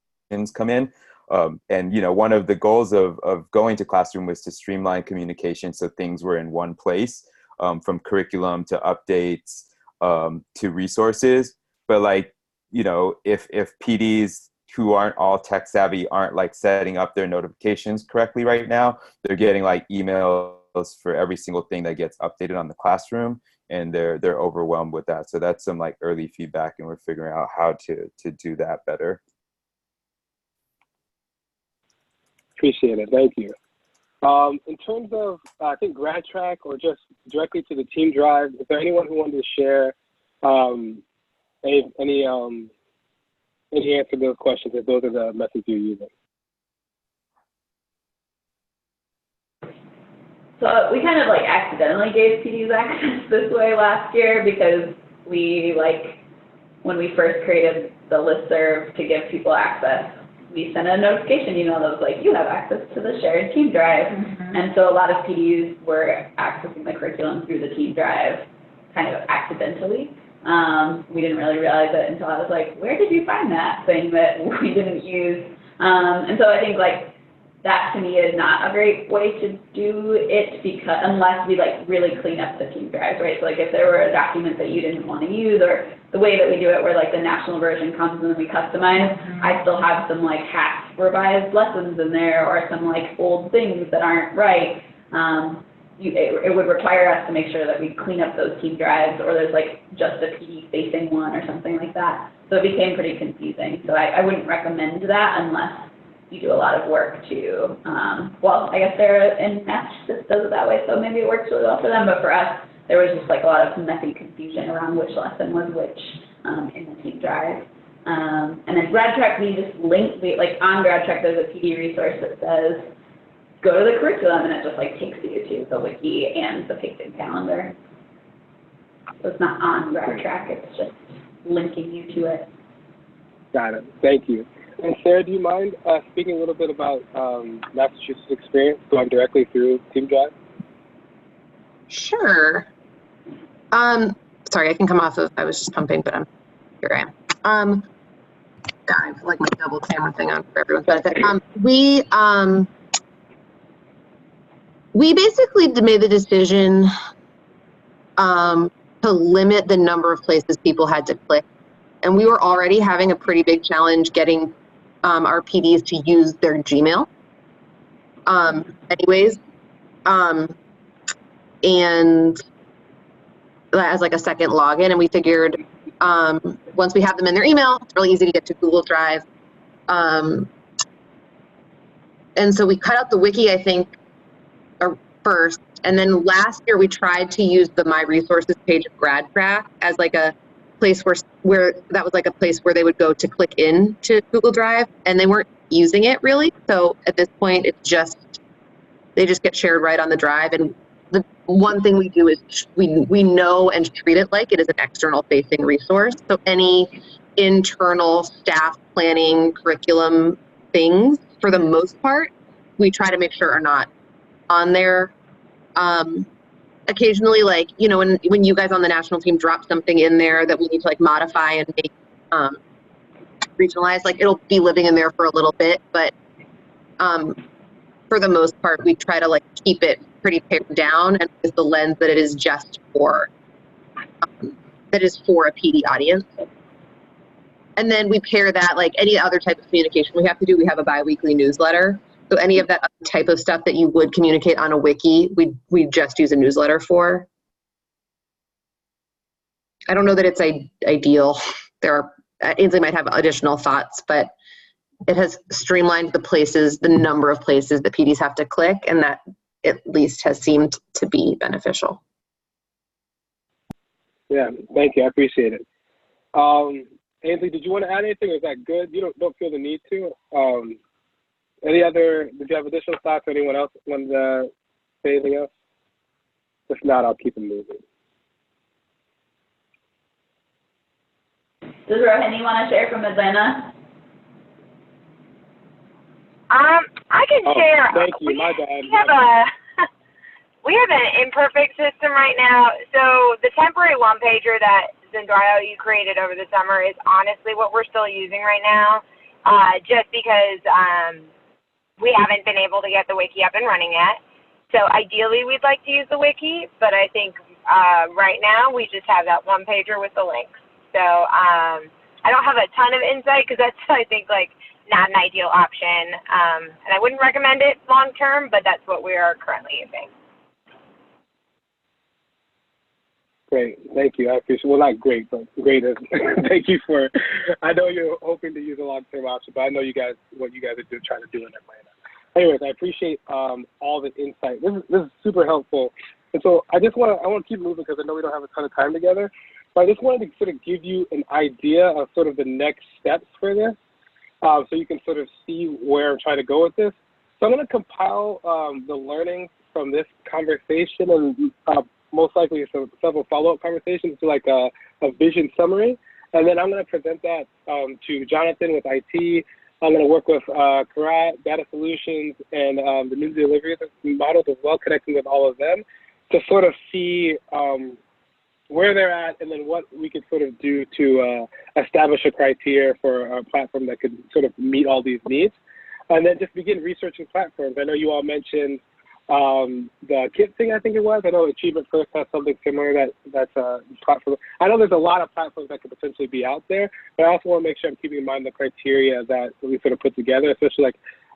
come in. And, you know, one of the goals of going to Classroom was to streamline communication so things were in one place, from curriculum to updates to resources. But, like, you know, if PDs who aren't all tech savvy aren't, like, setting up their notifications correctly right now, they're getting, like, emails for every single thing that gets updated on the Classroom, and they're overwhelmed with that. So that's some, like, early feedback, and we're figuring out how to do that better. Appreciate it. Thank you. In terms of, I think, grad track or just directly to the team drive, is there anyone who wanted to share any answer to those questions, if those are the methods you're using? So we kind of, like, accidentally gave PDs access this way last year because we, like, when we first created the listserv to give people access, we sent a notification email that was like, you have access to the shared team drive. Mm-hmm. And so a lot of PDs were accessing the curriculum through the team drive kind of accidentally. We didn't really realize it until I was like, where did you find that thing that we didn't use? And so I think, like, that to me is not a great way to do it, because unless we, like, really clean up the team drives, right? So, like, if there were a document that you didn't want to use, or the way that we do it where, like, the national version comes and then we customize, I still have some, like, half revised lessons in there, or some, like, old things that aren't right. It would require us to make sure that we clean up those team drives, or there's, like, just a PD facing one or something like that. So it became pretty confusing. So I wouldn't recommend that unless you do a lot of work to, well, I guess they're in Massachusetts does it that way, so maybe it works really well for them, but for us, there was just, like, a lot of messy confusion around which lesson was which in the team drive. And then GradTrack, we just link, like, on GradTrack, there's a PD resource that says, go to the curriculum, and it just, like, takes you to the wiki and the pasted calendar. So it's not on GradTrack, it's just linking you to it. Got it. Thank you. And Sarah, do you mind speaking a little bit about Massachusetts experience going directly through Team Drive? Sure. Sorry, I can come off of, I was just pumping, but here I am. God, I feel like my double camera thing on for everyone's benefit. We basically made the decision to limit the number of places people had to click. And we were already having a pretty big challenge getting our PDs to use their Gmail. Anyways, and as, like, a second login, and we figured once we have them in their email, it's really easy to get to Google Drive. And so we cut out the wiki, I think, first, and then last year we tried to use the My Resources page of GradTrack as, like, a place where that was, like, a place where they would go to click in to Google Drive, and they weren't using it really. So at this point, it's just, they just get shared right on the drive. And the one thing we do is we know and treat it like it is an external facing resource. So any internal staff planning curriculum things, for the most part, we try to make sure are not on there. Occasionally, like, you know, when you guys on the national team drop something in there that we need to, like, modify and make regionalized, like, it'll be living in there for a little bit, but for the most part, we try to like keep it pretty pared down and with the lens that it is just for, that is for a PD audience. And then we pair that, like any other type of communication we have to do, we have a bi-weekly newsletter. So any of that type of stuff that you would communicate on a wiki, we just use a newsletter for. I don't know that it's ideal. Ainsley might have additional thoughts, but it has streamlined the number of places that PDs have to click, and that at least has seemed to be beneficial. Yeah, thank you. I appreciate it. Ainsley, did you want to add anything, or is that good? You don't feel the need to? Did you have additional thoughts, or anyone else want to say anything else? If not, I'll keep it moving. Does Rohini want to share from Atlanta? I can share. Thank you. My bad. We have an imperfect system right now. So the temporary one pager that Zondwayo you created over the summer is honestly what we're still using right now, just because we haven't been able to get the wiki up and running yet. So ideally we'd like to use the wiki, but I think right now we just have that one pager with the links. So I don't have a ton of insight because that's, I think, like not an ideal option. And I wouldn't recommend it long term, but that's what we are currently using. Great, thank you. I appreciate. Well, not great, but great. Thank you for. I know you're hoping to use a long-term option, but I know what you guys are trying to do in Atlanta. Anyways, I appreciate all the insight. This is super helpful, and so I want to keep moving because I know we don't have a ton of time together. But I just wanted to sort of give you an idea of sort of the next steps for this, so you can sort of see where I'm trying to go with this. So I'm going to compile the learnings from this conversation and most likely several follow-up conversations to like a vision summary. And then I'm going to present that to Jonathan with IT. I'm going to work with Karat, Data Solutions, and the new delivery models as well, connecting with all of them to sort of see where they're at and then what we could sort of do to establish a criteria for a platform that could sort of meet all these needs. And then just begin researching platforms. I know you all mentioned the KIT thing, I think it was. I know Achievement First has something similar that's a platform. I know there's a lot of platforms that could potentially be out there, but I also want to make sure I'm keeping in mind the criteria that we sort of put together, especially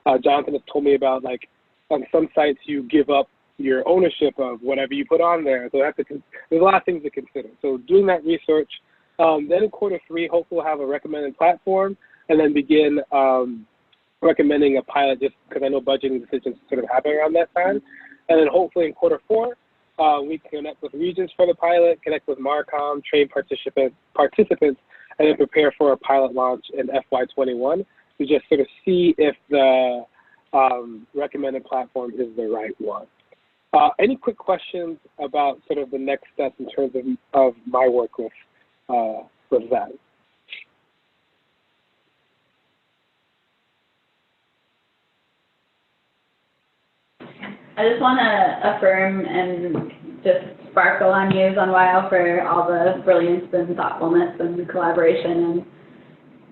like Jonathan has told me about, like on some sites you give up your ownership of whatever you put on there. So there's a lot of things to consider. So doing that research, then in Q3, hopefully we'll have a recommended platform and then begin recommending a pilot just because I know budgeting decisions sort of happen around that time. And then hopefully in Q4, we connect with regions for the pilot, connect with Marcom, train participants, and then prepare for a pilot launch in FY21 to just sort of see if the recommended platform is the right one. Any quick questions about sort of the next steps in terms of my work with that? I just want to affirm and just sparkle on you, Zondwayo, for all the brilliance and thoughtfulness and collaboration and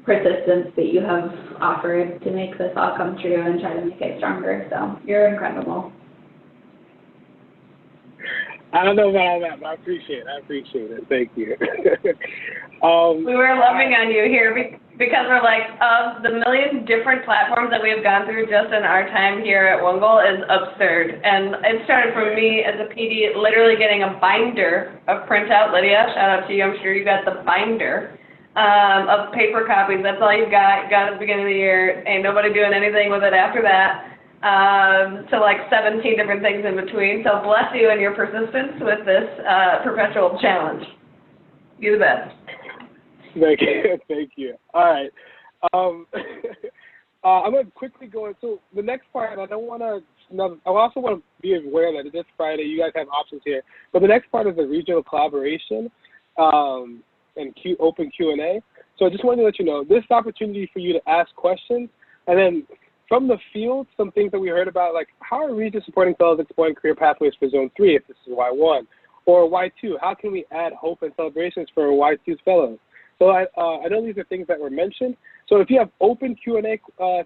persistence that you have offered to make this all come true and try to make it stronger. So you're incredible. I don't know about all that, but I appreciate it. Thank you. We were loving on you here because we're like, of the million different platforms that we've gone through just in our time here at Wungle is absurd. And it started from me as a PD literally getting a binder of printout. Lydia, shout out to you. I'm sure you got the binder of paper copies. That's all you got at the beginning of the year. Ain't nobody doing anything with it after that. To like 17 different things in between. So bless you and your persistence with this perpetual challenge. You're the best. Thank you. Thank you. All right. I'm going to quickly go into the next part. I also want to be aware that this Friday you guys have options here. But the next part is the regional collaboration and open Q&A. So I just wanted to let you know this opportunity for you to ask questions, and then from the field, some things that we heard about, like how are regions supporting fellows exploring career pathways for Zone 3 if this is Y1? Or Y2, how can we add hope and celebrations for Y2's fellows? So I know these are things that were mentioned. So if you have open Q&A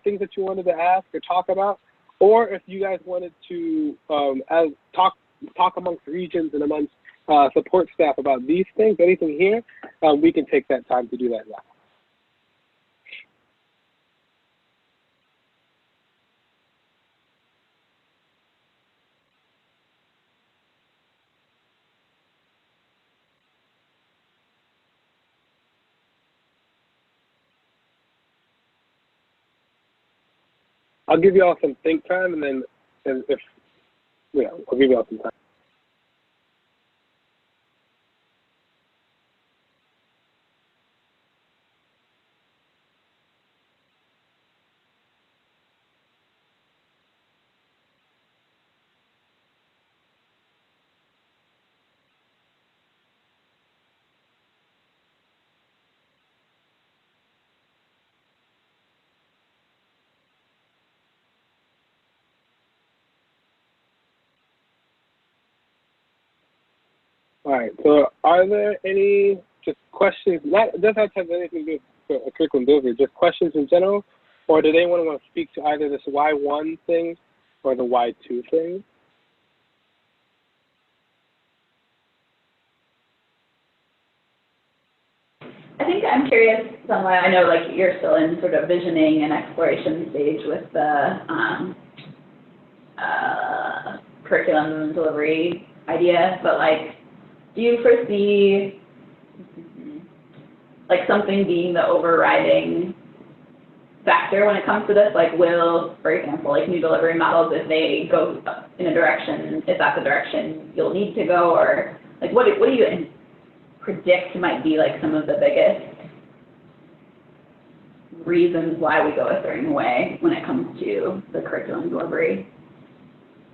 things that you wanted to ask or talk about, or if you guys wanted to as talk amongst regions and amongst support staff about these things, anything here, we can take that time to do that now. I'll give you all some think time, and then if I'll give you all some time. All right. So, are there any just questions? Not it doesn't have to have anything to do with a curriculum delivery. Just questions in general, or do they want to speak to either this Y1 thing or the Y2 thing? I think I'm curious, Zondwayo, I know like you're still in sort of visioning and exploration stage with the curriculum and delivery idea, but like, do you foresee like something being the overriding factor when it comes to this? Like will, for example, like new delivery models, if they go in a direction, is that the direction you'll need to go? Or like what do you predict might be like some of the biggest reasons why we go a certain way when it comes to the curriculum delivery?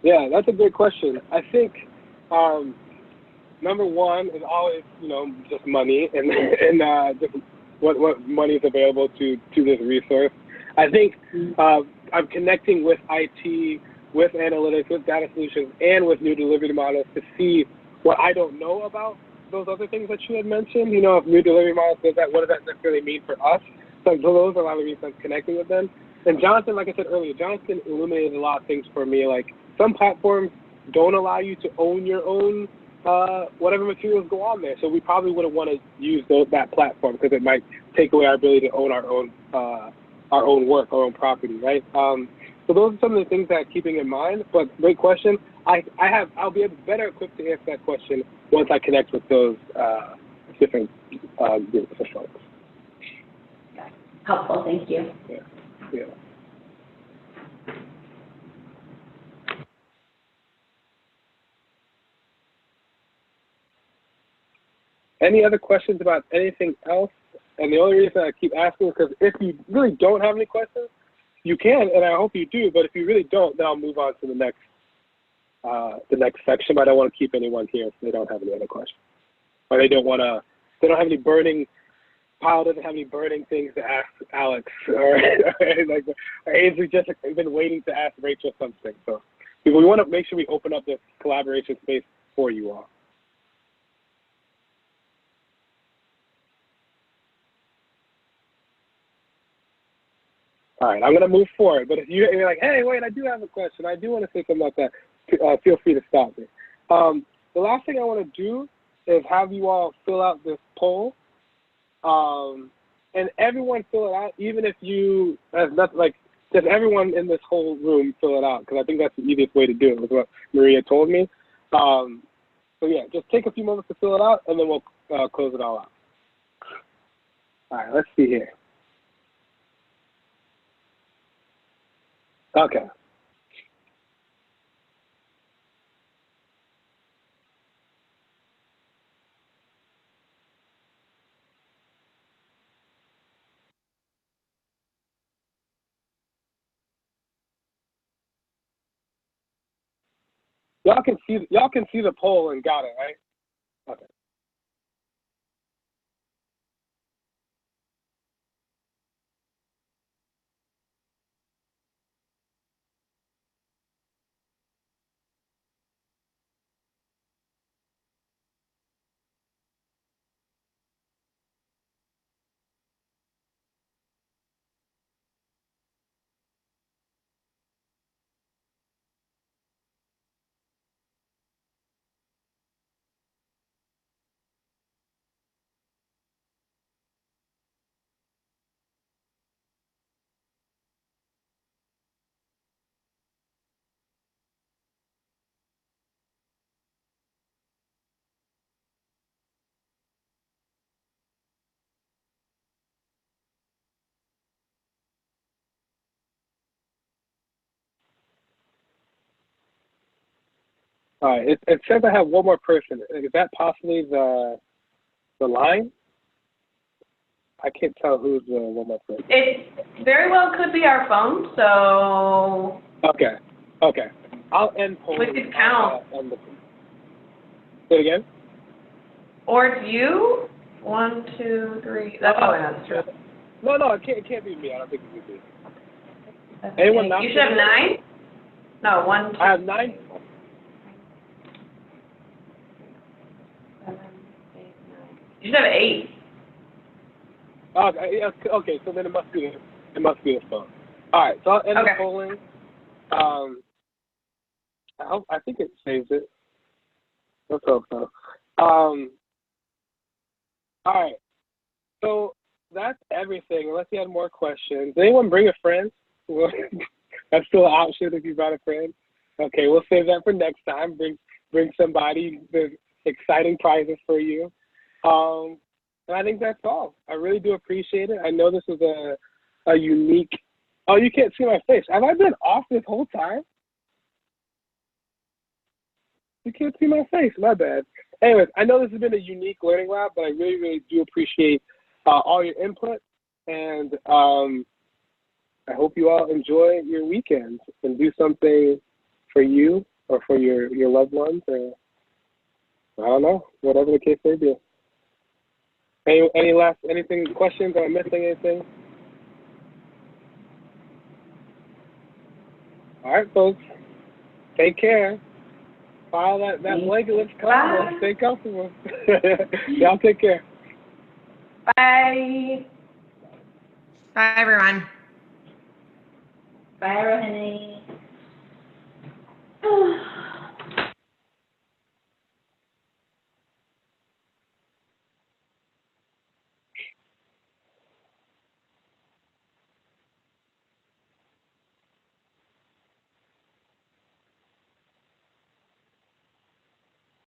Yeah, that's a good question. I think number one is always, just money and just what money is available to this resource. I think I'm connecting with IT, with analytics, with data solutions, and with new delivery models to see what I don't know about those other things that you had mentioned. If new delivery models does that, what does that necessarily mean for us? So those are a lot of reasons I'm connecting with them. And Jonathan, like I said earlier, Jonathan illuminated a lot of things for me. Like some platforms don't allow you to own your own whatever materials go on there. So we probably wouldn't want to use that platform because it might take away our ability to own our own work, our own property, right? So those are some of the things that I'm keeping in mind. But great question. I'll be better equipped to answer that question once I connect with those different groups of folks. Helpful, thank you. Yeah. Any other questions about anything else? And the only reason I keep asking is because if you really don't have any questions, you can, and I hope you do. But if you really don't, then I'll move on to the next section. But I don't want to keep anyone here if they don't have any other questions, or they don't have any burning. Kyle doesn't have any burning things to ask Alex, or Ainsley just been waiting to ask Rachel something. So we want to make sure we open up this collaboration space for you all. All right, I'm going to move forward. But if you're like, hey, wait, I do have a question. I do want to say something about that. Feel free to stop me. The last thing I want to do is have you all fill out this poll. And everyone fill it out, even if you have nothing, just everyone in this whole room fill it out, because I think that's the easiest way to do it, was what Maria told me. So yeah, just take a few moments to fill it out, and then we'll close it all out. All right, let's see here. Okay. Y'all can see the poll and got it, right? Okay. All right. It says I have one more person. Is that possibly the line? I can't tell who's the one more person. It very well could be our phone, so. Okay. I'll end polling. We could count. Say it again? Or it's you? 1, 2, 3. That's probably not true. No, it can't be me. I don't think it could be. Anyone not? You should have 9? No, 1, 2. I have 9. 7, 8, 9. You should have 8. Okay, so then it must be the phone. All right, so I'll end the polling. I think it saves it. Let's hope so. All right, so that's everything. Unless you had more questions. Did anyone bring a friend? That's still an option if you brought a friend. Okay, we'll save that for next time. Bring somebody. There's exciting prizes for you. And I think that's all. I really do appreciate it. I know this was a unique. Oh, you can't see my face. Have I been off this whole time? You can't see my face. My bad. Anyways, I know this has been a unique learning lab, but I really, really do appreciate all your input. And I hope you all enjoy your weekends and do something for you or for your loved ones. Or I don't know, whatever the case may be. Anything, questions? Am I missing anything? All right, folks. Take care. File that blanket. Let's come. Stay comfortable. Y'all take care. Bye. Bye, everyone. Bye, Rohini.